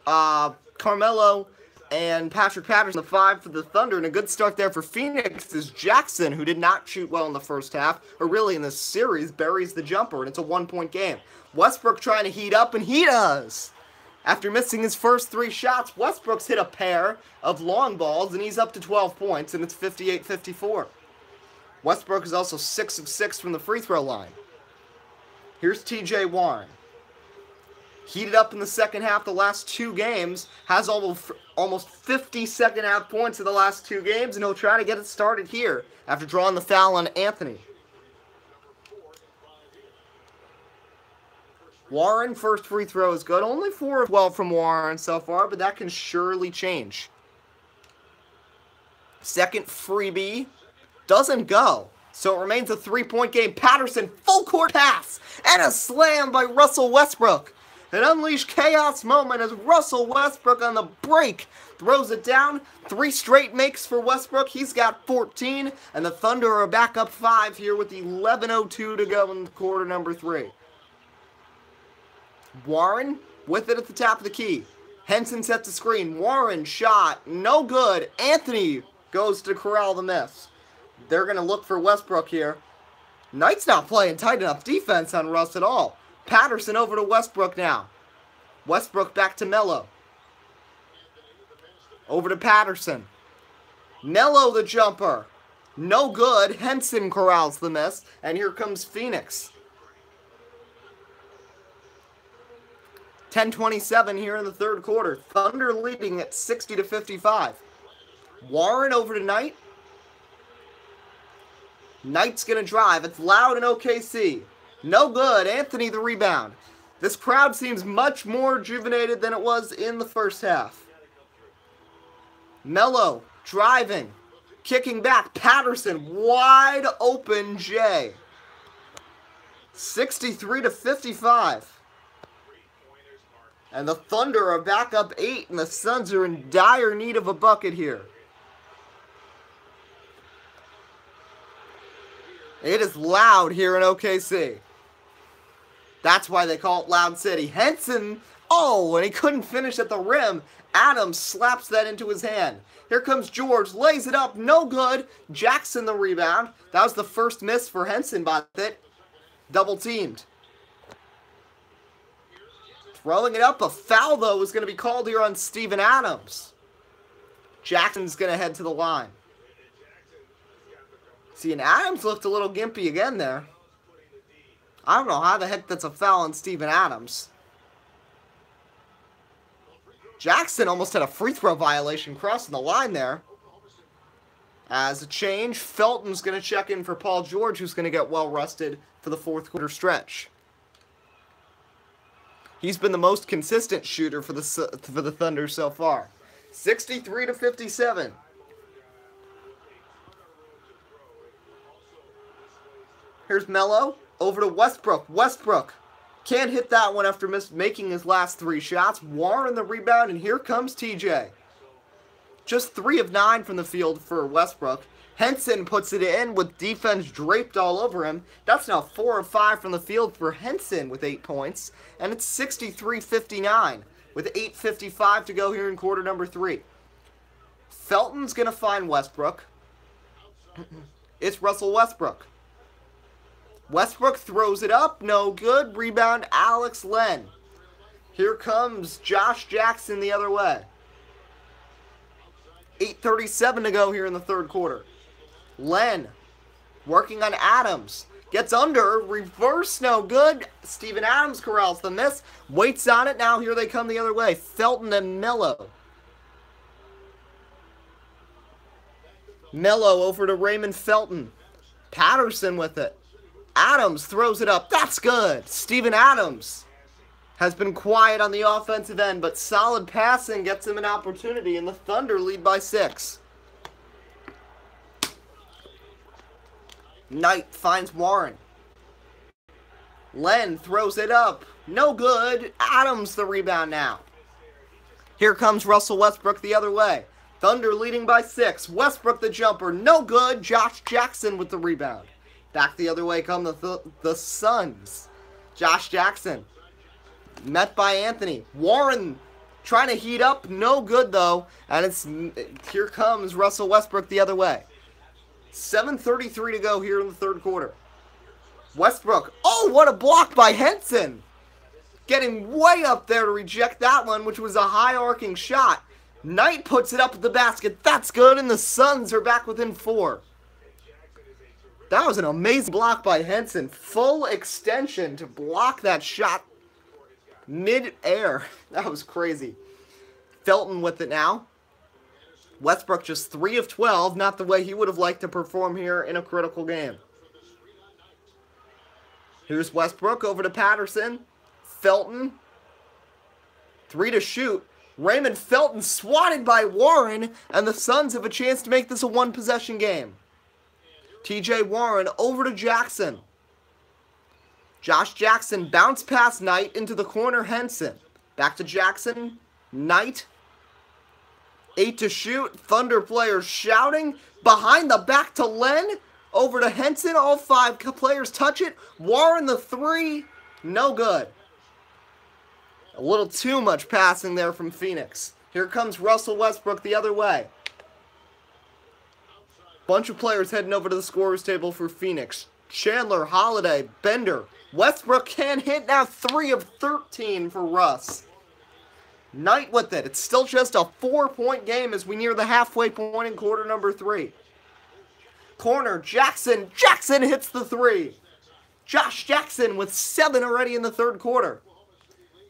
Carmelo, and Patrick Patterson, the 5 for the Thunder. And a good start there for Phoenix is Jackson, who did not shoot well in the first half, or really in this series, buries the jumper, and it's a 1-point game. Westbrook trying to heat up, and he does. After missing his first 3 shots, Westbrook's hit a pair of long balls, and he's up to 12 points, and it's 58-54. Westbrook is also 6 of 6 from the free throw line. Here's TJ Warren. Heated up in the second half the last 2 games, has almost 50 second half points in the last 2 games, and he'll try to get it started here after drawing the foul on Anthony. Warren, first free throw is good. Only 4 of 12 from Warren so far, but that can surely change. Second freebie doesn't go. So it remains a 3-point game. Patterson, full court pass, and a slam by Russell Westbrook. An unleashed chaos moment as Russell Westbrook on the break throws it down. 3 straight makes for Westbrook. He's got 14, and the Thunder are back up 5 here with 11:02 to go in quarter number 3. Warren with it at the top of the key. Henson sets the screen. Warren shot, no good. Anthony goes to corral the miss. They're going to look for Westbrook here. Knight's not playing tight enough defense on Russ at all. Patterson over to Westbrook now. Westbrook back to Melo. Over to Patterson. Melo the jumper. No good. Henson corrals the miss. And here comes Phoenix. 10:27 here in the third quarter. Thunder leading at 60-55. Warren over to Knight. Knight's going to drive. It's loud in OKC. No good. Anthony the rebound. This crowd seems much more rejuvenated than it was in the first half. Melo driving. Kicking back. Patterson wide open. Jay. 63 to 55. And the Thunder are back up 8, and the Suns are in dire need of a bucket here. It is loud here in OKC. That's why they call it Loud City. Henson, oh, and he couldn't finish at the rim. Adams slaps that into his hand. Here comes George, lays it up, no good. Jackson the rebound. That was the first miss for Henson, but it double teamed. Throwing it up, a foul though is going to be called here on Steven Adams. Jackson's going to head to the line. See, and Adams looked a little gimpy again there. I don't know how the heck that's a foul on Steven Adams. Jackson almost had a free throw violation crossing the line there. As a change, Felton's going to check in for Paul George, who's going to get well rested for the fourth quarter stretch. He's been the most consistent shooter for the Thunder so far. 63 to 57. Here's Melo over to Westbrook. Westbrook can't hit that one after making his last 3 shots. Warren the rebound, and here comes TJ. Just 3 of 9 from the field for Westbrook. Henson puts it in with defense draped all over him. That's now 4 of 5 from the field for Henson with 8 points. And it's 63-59 with 8:55 to go here in quarter number 3. Felton's going to find Westbrook. It's Russell Westbrook. Westbrook throws it up. No good. Rebound, Alex Len. Here comes Josh Jackson the other way. 8:37 to go here in the third quarter. Len working on Adams. Gets under. Reverse, no good. Steven Adams corrals the miss. Waits on it. Now here they come the other way. Felton and Melo. Melo over to Raymond Felton. Patterson with it. Adams throws it up. That's good. Steven Adams has been quiet on the offensive end, but solid passing gets him an opportunity, and the Thunder lead by 6. Knight finds Warren. Len throws it up. No good. Adams the rebound now. Here comes Russell Westbrook the other way. Thunder leading by 6. Westbrook the jumper. No good. Josh Jackson with the rebound. Back the other way come the Suns. Josh Jackson. Met by Anthony. Warren trying to heat up. No good, though. And here comes Russell Westbrook the other way. 7:33 to go here in the third quarter. Westbrook. Oh, what a block by Henson. Getting way up there to reject that one, which was a high arcing shot. Knight puts it up at the basket. That's good, and the Suns are back within 4. That was an amazing block by Henson. Full extension to block that shot mid-air. That was crazy. Felton with it now. Westbrook just 3 of 12. Not the way he would have liked to perform here in a critical game. Here's Westbrook over to Patterson. Felton. 3 to shoot. Raymond Felton swatted by Warren, and the Suns have a chance to make this a one-possession game. TJ Warren over to Jackson. Josh Jackson bounced past Knight into the corner. Henson. Back to Jackson. Knight. 8 to shoot. Thunder players shouting. Behind the back to Len. Over to Henson. All 5 players touch it. Warren the 3. No good. A little too much passing there from Phoenix. Here comes Russell Westbrook the other way. Bunch of players heading over to the scorer's table for Phoenix. Chandler, Holiday, Bender. Westbrook can't hit now. 3 of 13 for Russ. Knight with it. It's still just a 4-point game as we near the halfway point in quarter number 3. Corner, Jackson. Jackson hits the 3. Josh Jackson with 7 already in the third quarter.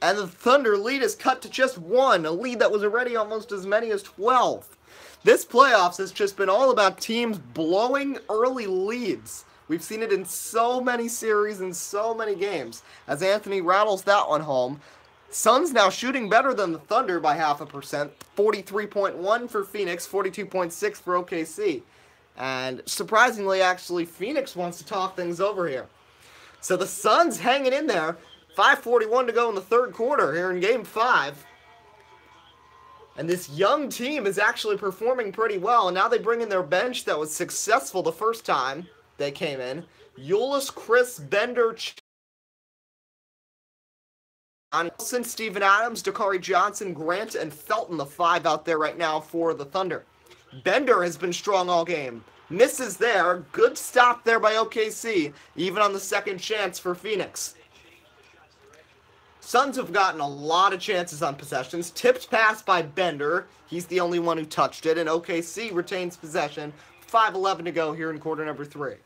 And the Thunder lead is cut to just 1. A lead that was already almost as many as 12. This playoffs has just been all about teams blowing early leads. We've seen it in so many series and so many games. As Anthony rattles that one home. Suns now shooting better than the Thunder by 0.5%. 43.1 for Phoenix, 42.6 for OKC. And surprisingly, actually, Phoenix wants to talk things over here. So the Suns hanging in there. 5:41 to go in the third quarter here in Game 5. And this young team is actually performing pretty well. And now they bring in their bench that was successful the first time they came in. Ulis, Chris, Bender, Nelson, Steven Adams, Dakari Johnson, Grant, and Felton, the 5 out there right now for the Thunder. Bender has been strong all game. Misses there. Good stop there by OKC, even on the second chance for Phoenix. Suns have gotten a lot of chances on possessions. Tipped pass by Bender. He's the only one who touched it, and OKC retains possession. 5:11 to go here in quarter number 3.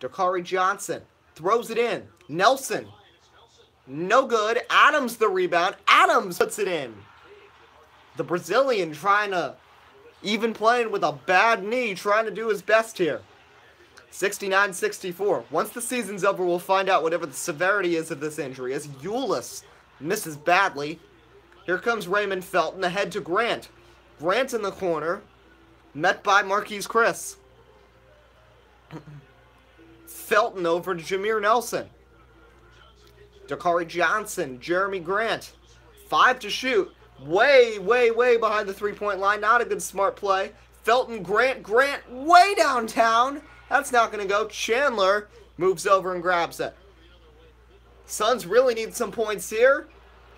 Dakari Johnson throws it in. Nelson, no good. Adams the rebound. Adams puts it in. The Brazilian trying to, even playing with a bad knee, trying to do his best here. 69-64. Once the season's over, we'll find out whatever the severity is of this injury, as Ulis misses badly. Here comes Raymond Felton ahead to Grant. Grant in the corner, met by Marquise Chris. Felton over to Jameer Nelson. Dakari Johnson, Jeremy Grant. 5 to shoot. Way behind the three-point line. Not a good smart play. Felton, Grant way downtown. That's not going to go. Chandler moves over and grabs it. Suns really need some points here.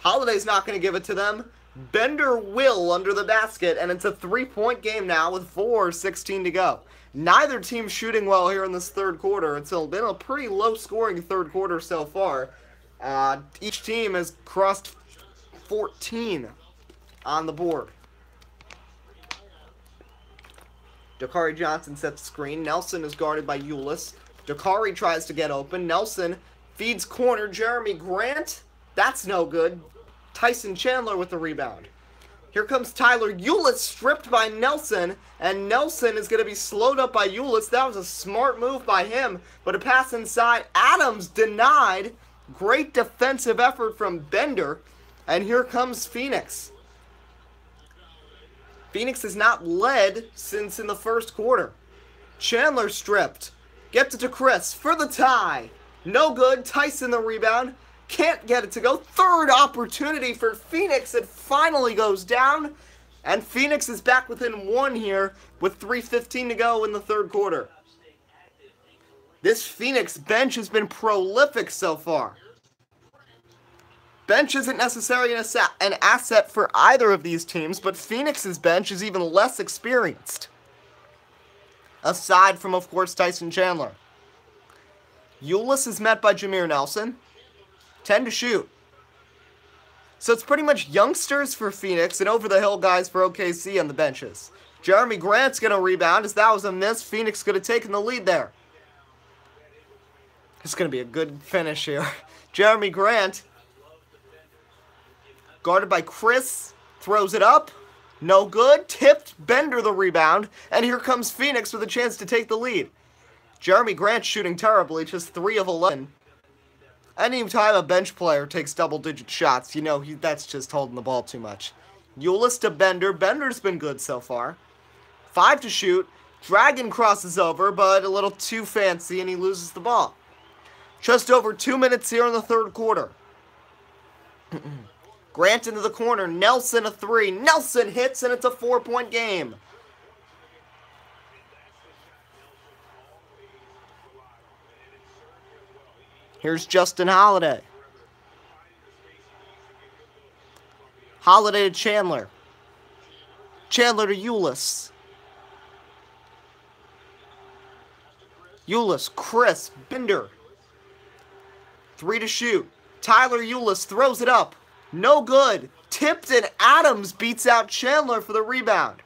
Holiday's not going to give it to them. Bender will under the basket, and it's a 3-point game now with 4:16 to go. Neither team shooting well here in this third quarter. It's been a pretty low-scoring third quarter so far. Each team has crossed 14 on the board. Dakari Johnson sets the screen. Nelson is guarded by Ulis. Dakari tries to get open. Nelson feeds corner. Jeremy Grant. That's no good. Tyson Chandler with the rebound. Here comes Tyler Ulis, stripped by Nelson, and Nelson is going to be slowed up by Ulis. That was a smart move by him, but a pass inside. Adams denied. Great defensive effort from Bender, and here comes Phoenix. Phoenix has not led since in the first quarter. Chandler stripped. Gets it to Chris for the tie. No good. Tyson the rebound. Can't get it to go. Third opportunity for Phoenix. It finally goes down. And Phoenix is back within 1 here with 3:15 to go in the third quarter. This Phoenix bench has been prolific so far. Bench isn't necessarily an asset for either of these teams, but Phoenix's bench is even less experienced. Aside from, of course, Tyson Chandler. Ulis is met by Jameer Nelson. 10 to shoot. So it's pretty much youngsters for Phoenix and over-the-hill guys for OKC on the benches. Jeremy Grant's going to rebound, as that was a miss. Phoenix could have taken the lead there. It's going to be a good finish here. Jeremy Grant, guarded by Chris, throws it up. No good. Tipped. Bender the rebound. And here comes Phoenix with a chance to take the lead. Jeremy Grant shooting terribly, just 3 of 11. Anytime a bench player takes double-digit shots, you know that's just holding the ball too much. Ulis to Bender. Bender's been good so far. 5 to shoot. Dragon crosses over, but a little too fancy, and he loses the ball. Just over 2 minutes here in the third quarter. Grant into the corner. Nelson a 3. Nelson hits, and it's a 4-point game. Here's Justin Holiday. Holiday to Chandler. Chandler to Ulis. Ulis, Chris, Bender. 3 to shoot. Tyler Ulis throws it up. No good. Tipped, and Adams beats out Chandler for the rebound.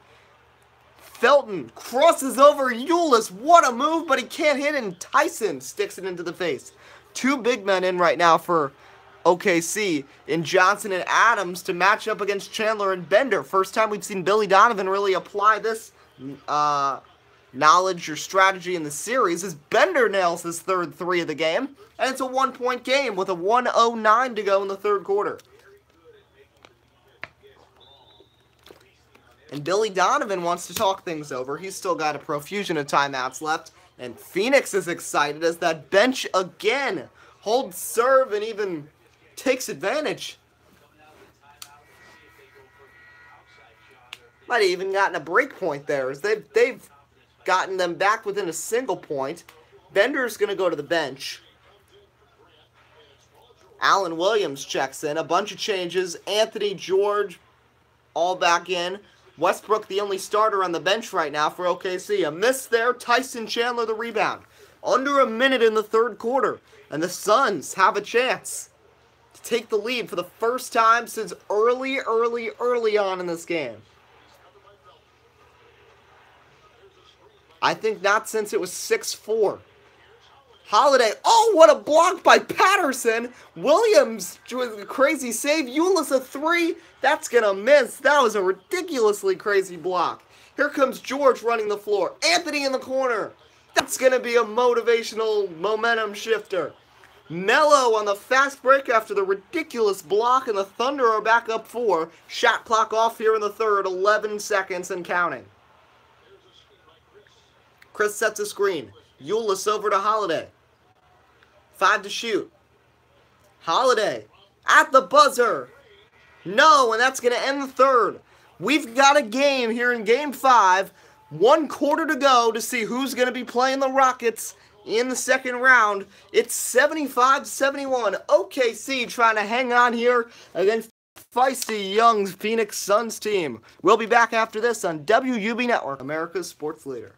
Felton crosses over Ulis. What a move, but he can't hit, and Tyson sticks it into the face. 2 big men in right now for OKC in Johnson and Adams to match up against Chandler and Bender. First time we've seen Billy Donovan really apply this knowledge or strategy in the series, as Bender nails his third 3 of the game, and it's a 1-point game with a 1:09 to go in the third quarter. And Billy Donovan wants to talk things over. He's still got a profusion of timeouts left. And Phoenix is excited as that bench again holds serve and even takes advantage. Might have even gotten a break point there as they've gotten them back within a single point. Bender's going to go to the bench. Alan Williams checks in. A bunch of changes. Anthony, George, all back in. Westbrook, the only starter on the bench right now for OKC. A miss there. Tyson Chandler, the rebound. Under a minute in the third quarter. And the Suns have a chance to take the lead for the first time since early on in this game. I think not since it was 6-4. Holiday, oh, what a block by Patterson. Williams with a crazy save. Ulis a three. That's going to miss. That was a ridiculously crazy block. Here comes George running the floor. Anthony in the corner. That's going to be a motivational momentum shifter. Melo on the fast break after the ridiculous block, and the Thunder are back up 4. Shot clock off here in the third. 11 seconds and counting. Chris sets a screen. Ulis over to Holiday. 5 to shoot. Holiday at the buzzer. No, and that's going to end the third. We've got a game here in Game 5. 1 quarter to go to see who's going to be playing the Rockets in the second round. It's 75-71. OKC trying to hang on here against feisty young Phoenix Suns team. We'll be back after this on WUB Network, America's sports leader.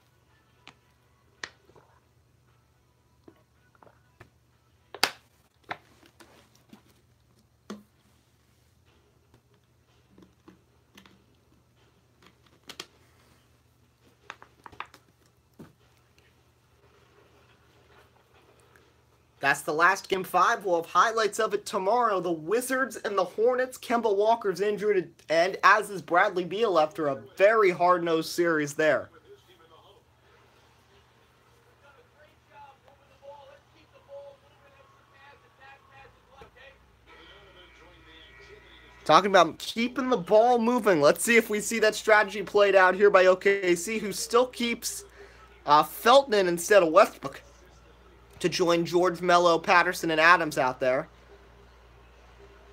That's the last Game 5. We'll have highlights of it tomorrow. The Wizards and the Hornets. Kemba Walker's injured, and as is Bradley Beal after a very hard-nosed series there. Talking about keeping the ball moving. Let's see if we see that strategy played out here by OKC, who still keeps Felton instead of Westbrook to join George, Melo, Patterson, and Adams out there.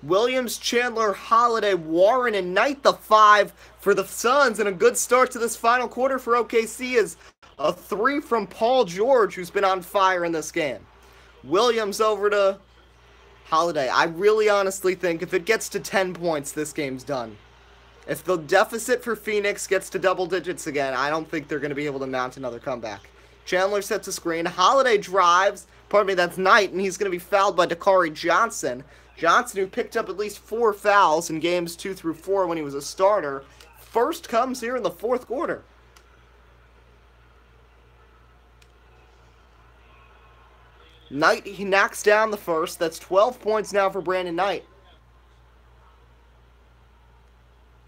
Williams, Chandler, Holiday, Warren, and Knight, the 5 for the Suns. And a good start to this final quarter for OKC is a 3 from Paul George, who's been on fire in this game. Williams over to Holiday. I really honestly think if it gets to 10 points, this game's done. If the deficit for Phoenix gets to double digits again, I don't think they're going to be able to mount another comeback. Chandler sets a screen. Holiday drives. Pardon me, that's Knight, and he's going to be fouled by Dakari Johnson. Johnson, who picked up at least 4 fouls in games 2 through 4 when he was a starter. First comes here in the fourth quarter. Knight, he knocks down the first. That's 12 points now for Brandon Knight.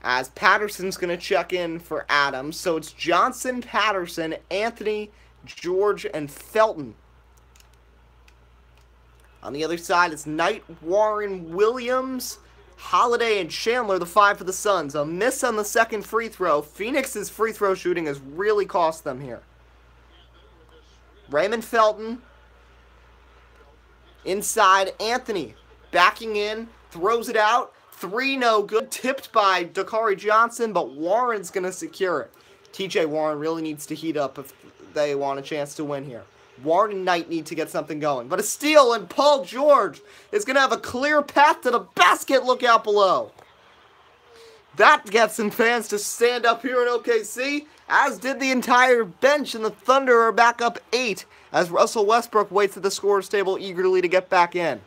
As Patterson's going to check in for Adams. So it's Johnson, Patterson, Anthony, George, and Felton. On the other side, it's Knight, Warren, Williams, Holiday, and Chandler, the 5 for the Suns. A miss on the second free throw. Phoenix's free throw shooting has really cost them here. Raymond Felton. Inside, Anthony. Backing in, throws it out. 3 no good. Tipped by Dakari Johnson, but Warren's going to secure it. TJ Warren really needs to heat up if they want a chance to win here. Warren and Knight need to get something going. But a steal, and Paul George is going to have a clear path to the basket. Look out below. That gets some fans to stand up here in OKC, as did the entire bench, and the Thunder are back up 8 as Russell Westbrook waits at the scorer's table eagerly to get back in.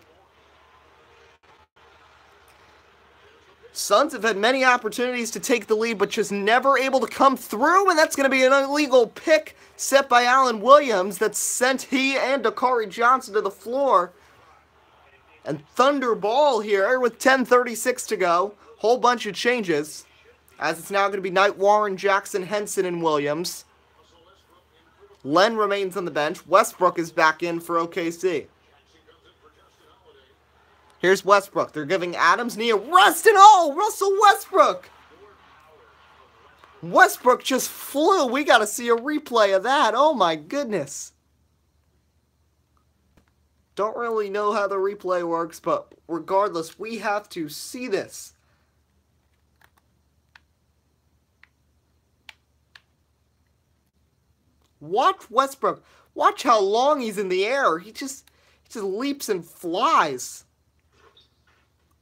Suns have had many opportunities to take the lead, but just never able to come through, and that's going to be an illegal pick set by Alan Williams that sent he and Dakari Johnson to the floor. And Thunder ball here with 10:36 to go. Whole bunch of changes, as it's now going to be Knight, Warren, Jackson, Henson, and Williams. Len remains on the bench. Westbrook is back in for OKC. Here's Westbrook. They're giving Adams knee a rest, and oh, Russell Westbrook Westbrook just flew. We got to see a replay of that. Oh my goodness. Don't really know how the replay works, but regardless, we have to see this. Watch Westbrook. Watch how long he's in the air. He just leaps and flies.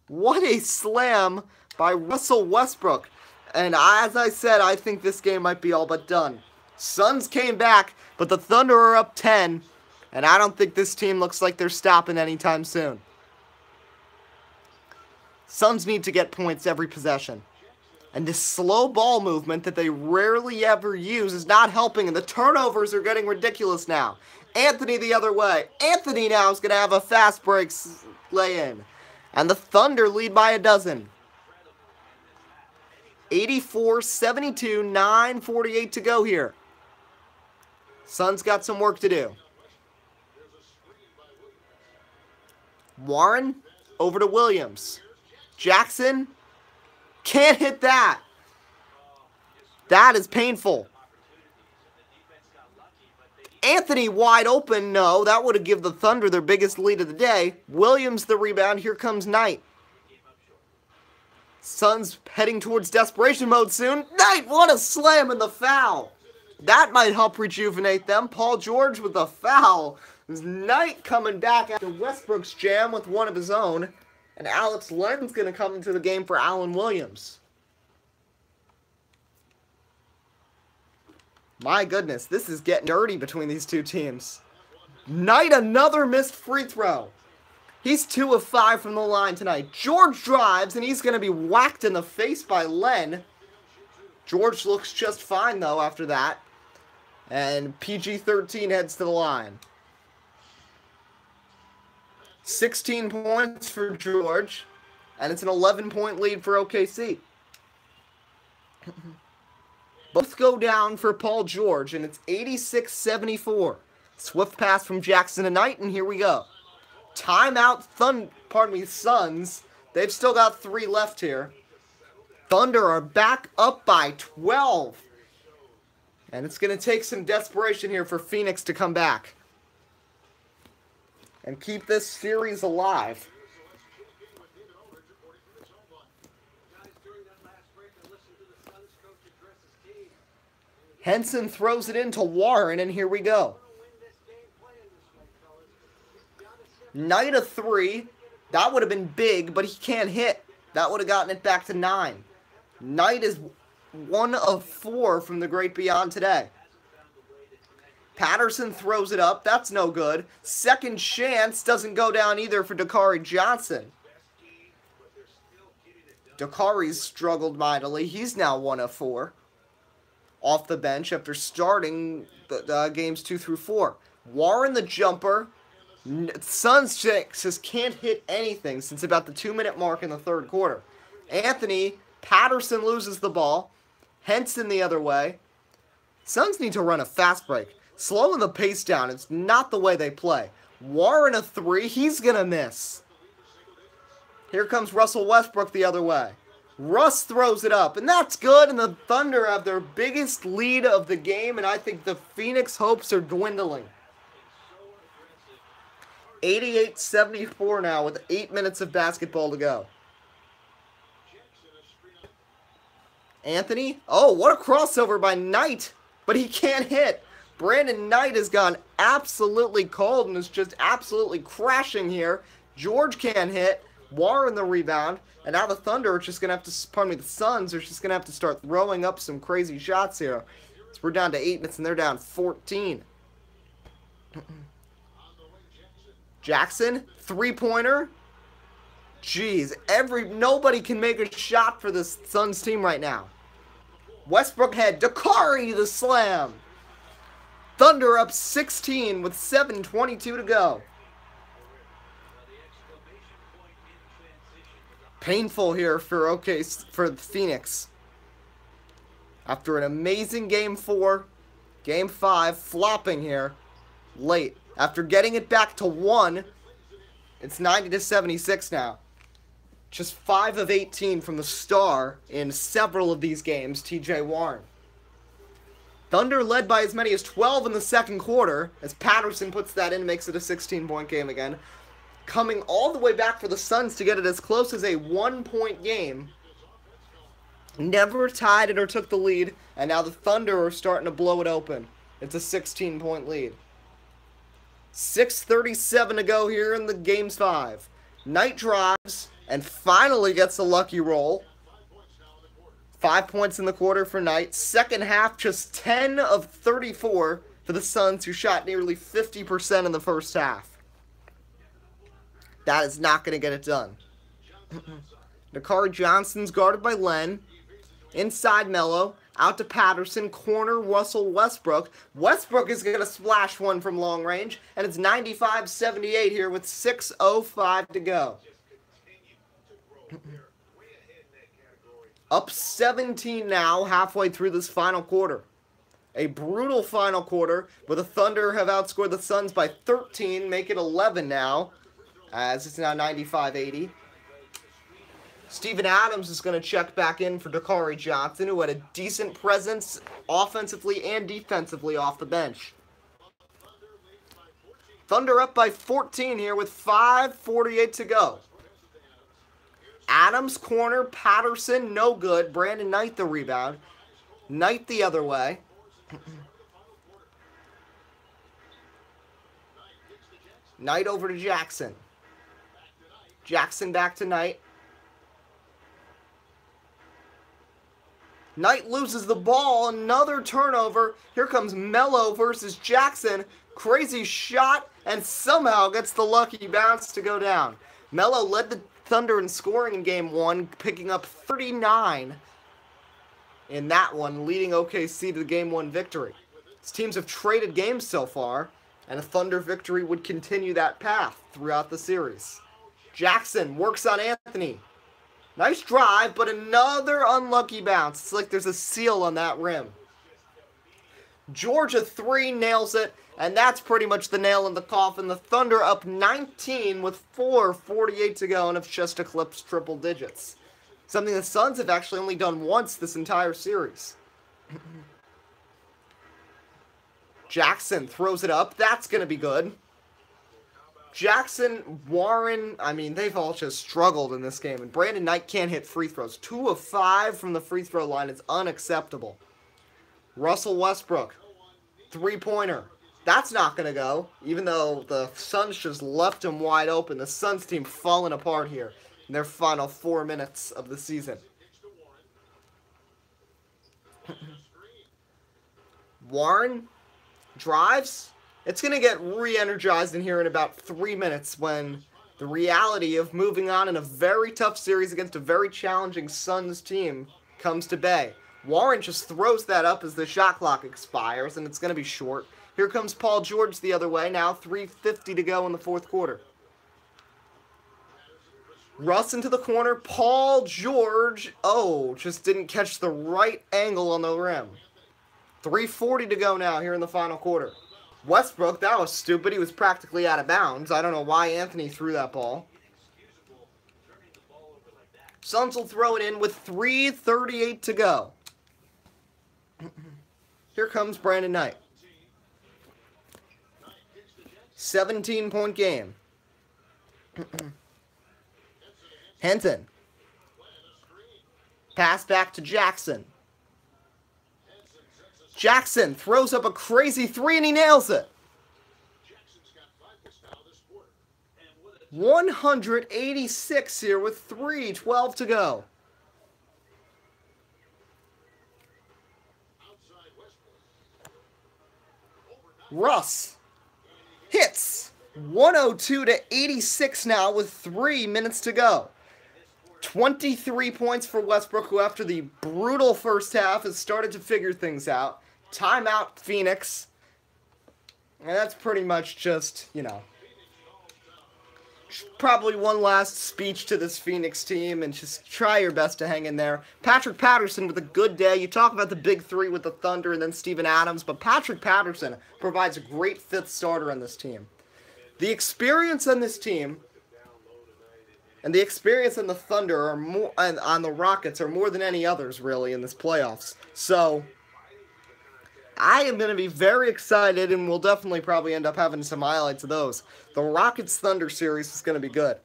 What a slam by Russell Westbrook. And as I said, I think this game might be all but done. Suns came back, but the Thunder are up 10. And I don't think this team looks like they're stopping anytime soon. Suns need to get points every possession. And this slow ball movement that they rarely ever use is not helping. And the turnovers are getting ridiculous now. Anthony the other way. Anthony now is going to have a fast break lay-in. And the Thunder lead by a dozen. 84-72, 9:48 to go here. Suns got some work to do. Warren over to Williams. Jackson can't hit that. That is painful. Anthony wide open. No, that would have given the Thunder their biggest lead of the day. Williams the rebound. Here comes Knight. Suns heading towards desperation mode soon. Knight, what a slam in the foul. That might help rejuvenate them. Paul George with the foul. Knight coming back after Westbrook's jam with one of his own. And Alex Len's going to come into the game for Allen Williams. My goodness, this is getting dirty between these two teams. Knight, another missed free throw. He's 2 of 5 from the line tonight. George drives, and he's going to be whacked in the face by Len. George looks just fine, though, after that. And PG-13 heads to the line. 16 points for George, and it's an 11-point lead for OKC. Both go down for Paul George, and it's 86-74. Swift pass from Jackson to Knight, and here we go. Timeout, Suns. They've still got 3 left here. Thunder are back up by 12. And it's going to take some desperation here for Phoenix to come back and keep this series alive. Henson throws it into Warren, and here we go. Knight a 3. That would have been big, but he can't hit. That would have gotten it back to 9. Knight is 1 of 4 from the great beyond today. Patterson throws it up. That's no good. Second chance doesn't go down either for Dakari Johnson. Dakari's struggled mightily. He's now 1 of 4. Off the bench after starting the games 2 through 4. Warren the jumper. Suns just can't hit anything since about the 2-minute mark in the third quarter. Anthony, Patterson loses the ball. Henson the other way. Suns need to run a fast break. Slowing the pace down. It's not the way they play. Warren a 3. He's going to miss. Here comes Russell Westbrook the other way. Russ throws it up, and that's good, and the Thunder have their biggest lead of the game, and I think the Phoenix hopes are dwindling. 88-74 now with 8 minutes of basketball to go. Anthony, oh, what a crossover by Knight, but he can't hit. Brandon Knight has gone absolutely cold and is just absolutely crashing here. George can't hit. Warren the rebound. And now the Thunder are just going to have to, the Suns are just going to have to start throwing up some crazy shots here. So we're down to 8 minutes and they're down 14. Jackson, 3-pointer. Jeez, nobody can make a shot for this Suns team right now. Westbrook head, Dakari the slam. Thunder up 16 with 7:22 to go. Painful here for Phoenix. After an amazing Game 4, Game 5 flopping here late. After getting it back to 1, it's 90-76 now. Just 5 of 18 from the star in several of these games, TJ Warren. Thunder led by as many as 12 in the second quarter, as Patterson puts that in and makes it a 16-point game again. Coming all the way back for the Suns to get it as close as a 1-point game. Never tied it or took the lead, and now the Thunder are starting to blow it open. It's a 16-point lead. 6:37 to go here in the Games 5. Knight drives and finally gets a lucky roll. 5 points in the quarter for Knight. Second half, just 10 of 34 for the Suns, who shot nearly 50% in the first half. That is not going to get it done. Dakari Johnson's guarded by Len. Inside Melo. Out to Patterson. Corner Russell Westbrook. Westbrook is going to splash one from long range. And it's 95-78 here with 6:05 to go. Up 17 now, halfway through this final quarter. A brutal final quarter, where the Thunder have outscored the Suns by 13, make it 11 now, as it's now 95-80. Steven Adams is going to check back in for Dakari Johnson, who had a decent presence offensively and defensively off the bench. Thunder up by 14 here with 5:48 to go. Adams corner, Patterson, no good. Brandon Knight the rebound. Knight the other way. Knight over to Jackson. Jackson back to Knight. Knight loses the ball. Another turnover. Here comes Melo versus Jackson. Crazy shot, and somehow gets the lucky bounce to go down. Melo led the Thunder in scoring in Game 1, picking up 39 in that one, leading OKC to the Game 1 victory. These teams have traded games so far, and a Thunder victory would continue that path throughout the series. Jackson works on Anthony. Nice drive, but another unlucky bounce. It's like there's a seal on that rim. Georgia 3 nails it, and that's pretty much the nail in the coffin. The Thunder up 19 with 4:48 to go and have just eclipsed triple digits. Something the Suns have actually only done once this entire series. Jackson throws it up. That's going to be good. Jackson, Warren, I mean, they've all just struggled in this game. And Brandon Knight can't hit free throws. 2 of 5 from the free throw line is unacceptable. Russell Westbrook, three-pointer. That's not going to go, even though the Suns just left him wide open. The Suns team falling apart here in their final 4 minutes of the season. Warren drives. It's going to get re-energized in here in about 3 minutes when the reality of moving on in a very tough series against a very challenging Suns team comes to bay. Warren just throws that up as the shot clock expires, and it's going to be short. Here comes Paul George the other way, now 3:50 to go in the fourth quarter. Russ into the corner, Paul George, just didn't catch the right angle on the rim. 3:40 to go now here in the final quarter. Westbrook, that was stupid, he was practically out of bounds. I don't know why Anthony threw that ball. Suns will throw it in with 3:38 to go. Here comes Brandon Knight. 17-point game. Henson. Pass back to Jackson. Jackson throws up a crazy 3 and he nails it. 186 here with 3:12 to go. Russ hits 102 to 86 now with 3 minutes to go. 23 points for Westbrook, who after the brutal first half has started to figure things out. Timeout Phoenix. And that's pretty much just, probably one last speech to this Phoenix team, and just try your best to hang in there. Patrick Patterson with a good day. You talk about the big three with the Thunder and then Steven Adams, but Patrick Patterson provides a great fifth starter on this team. The experience on this team, And the experience on the Thunder are more, and on the Rockets are more than any others really in this playoffs. So I am going to be very excited, and we'll definitely probably end up having some highlights of those. The Rockets Thunder series is going to be good.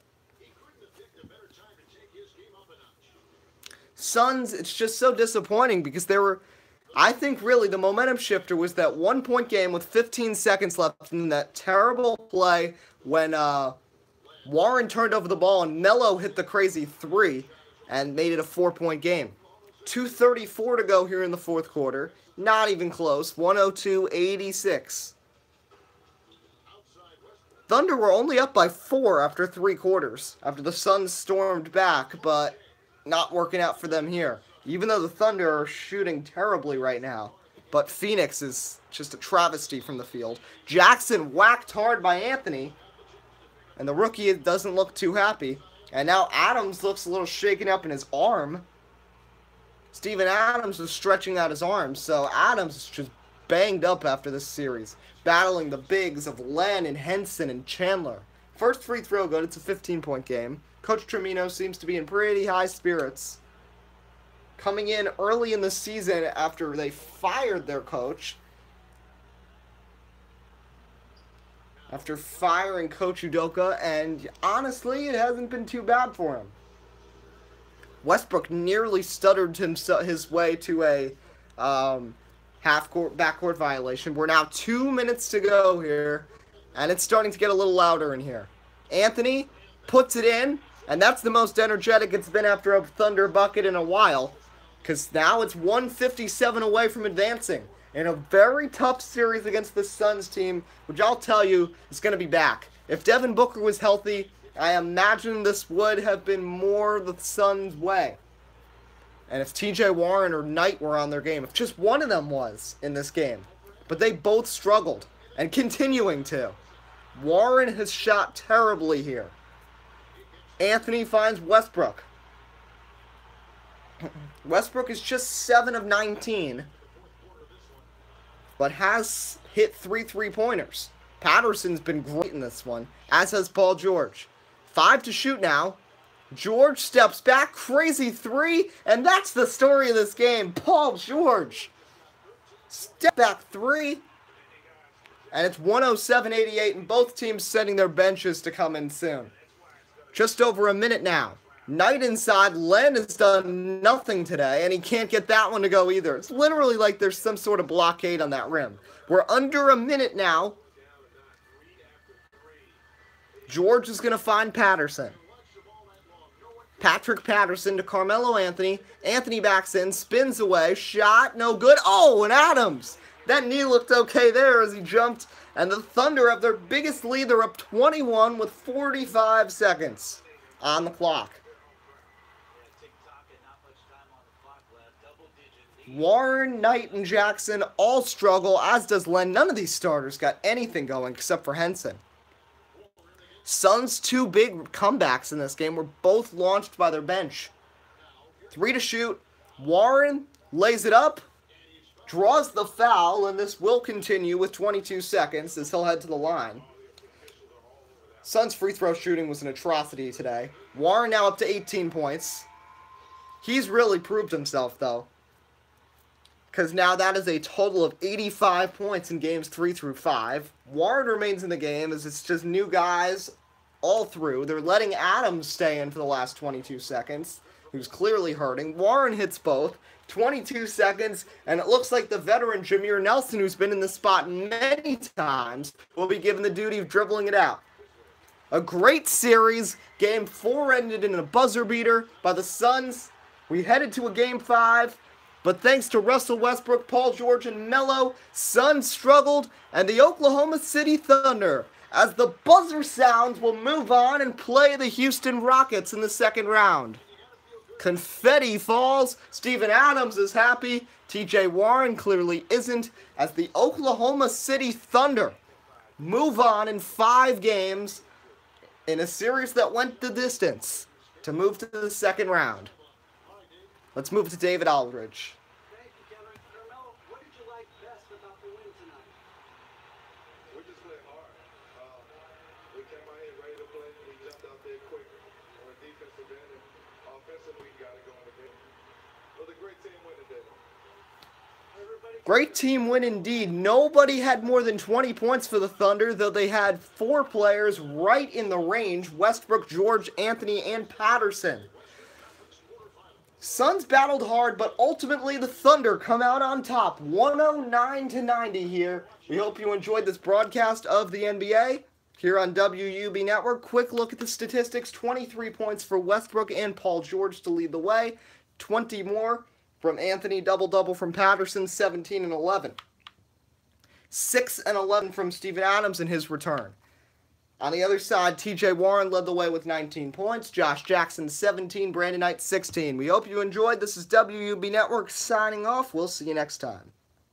Suns, it's just so disappointing because they were, I think really the momentum shifter was that 1 point game with 15 seconds left in that terrible play when Warren turned over the ball and Melo hit the crazy three and made it a 4-point game. 2:34 to go here in the fourth quarter. Not even close. 102-86. Thunder were only up by 4 after 3 quarters, after the Suns stormed back, but not working out for them here. Even though the Thunder are shooting terribly right now. But Phoenix is just a travesty from the field. Jackson whacked hard by Anthony, and the rookie doesn't look too happy. And now Adams looks a little shaken up in his arm. Steven Adams was stretching out his arms, so Adams is just banged up after this series, battling the bigs of Len and Henson and Chandler. First free throw good, it's a 15-point game. Coach Tremino seems to be in pretty high spirits. Coming in early in the season after they fired their coach. After firing Coach Udoka, and honestly, it hasn't been too bad for him. Westbrook nearly stuttered his way to a backcourt violation. We're now 2 minutes to go here, and it's starting to get a little louder in here. Anthony puts it in, and that's the most energetic it's been after a Thunder bucket in a while, because now it's 157 away from advancing in a very tough series against the Suns team, which I'll tell you is going to be back. If Devin Booker was healthy, I imagine this would have been more the Suns' way. And if TJ Warren or Knight were on their game, if just one of them was in this game. But they both struggled, and continuing to. Warren has shot terribly here. Anthony finds Westbrook. Westbrook is just 7 of 19, but has hit 3 3-pointers. Patterson's been great in this one, as has Paul George. 5 to shoot now. George steps back, crazy 3, and that's the story of this game. Paul George. Step back 3. And it's 107-88, and both teams setting their benches to come in soon. Just over a minute now. Knight inside. Len has done nothing today, and he can't get that one to go either. It's literally like there's some sort of blockade on that rim. We're under a minute now. George is going to find Patterson. Patrick Patterson to Carmelo Anthony. Anthony backs in, spins away, shot, no good. Oh, and Adams. That knee looked okay there as he jumped. And the Thunder have their biggest lead. They're up 21 with 45 seconds on the clock. Warren, Knight, and Jackson all struggle, as does Len. None of these starters got anything going except for Henson. Suns' 2 big comebacks in this game were both launched by their bench. 3 to shoot. Warren lays it up, draws the foul, and this will continue with 22 seconds as he'll head to the line. Suns' free throw shooting was an atrocity today. Warren now up to 18 points. He's really proved himself, though, because now that is a total of 85 points in games 3 through 5. Warren remains in the game as it's just new guys all through. They're letting Adams stay in for the last 22 seconds, who's clearly hurting. Warren hits both. 22 seconds, and it looks like the veteran Jameer Nelson, who's been in this spot many times, will be given the duty of dribbling it out. A great series. Game 4 ended in a buzzer beater by the Suns. We headed to a Game 5. But thanks to Russell Westbrook, Paul George, and Melo, Suns struggled, and the Oklahoma City Thunder, as the buzzer sounds, will move on and play the Houston Rockets in the second round. Confetti falls. Steven Adams is happy. TJ Warren clearly isn't, as the Oklahoma City Thunder move on in 5 games in a series that went the distance to move to the second round. Let's move to David Aldridge. Thank you, Kevin. Carmelo, what did you like best about the win tonight? We just played hard. We came out here ready to play. We jumped out there quick. On the defense Great team win indeed. Nobody had more than 20 points for the Thunder, though they had 4 players right in the range: Westbrook, George, Anthony, and Patterson. Suns battled hard, but ultimately the Thunder come out on top, 109-90 here. We hope you enjoyed this broadcast of the NBA here on WUB Network. Quick look at the statistics: 23 points for Westbrook and Paul George to lead the way, 20 more from Anthony, double-double from Patterson, 17 and 11. 6 and 11 from Steven Adams in his return. On the other side, TJ Warren led the way with 19 points. Josh Jackson, 17. Brandon Knight, 16. We hope you enjoyed. This is WUB Network signing off. We'll see you next time.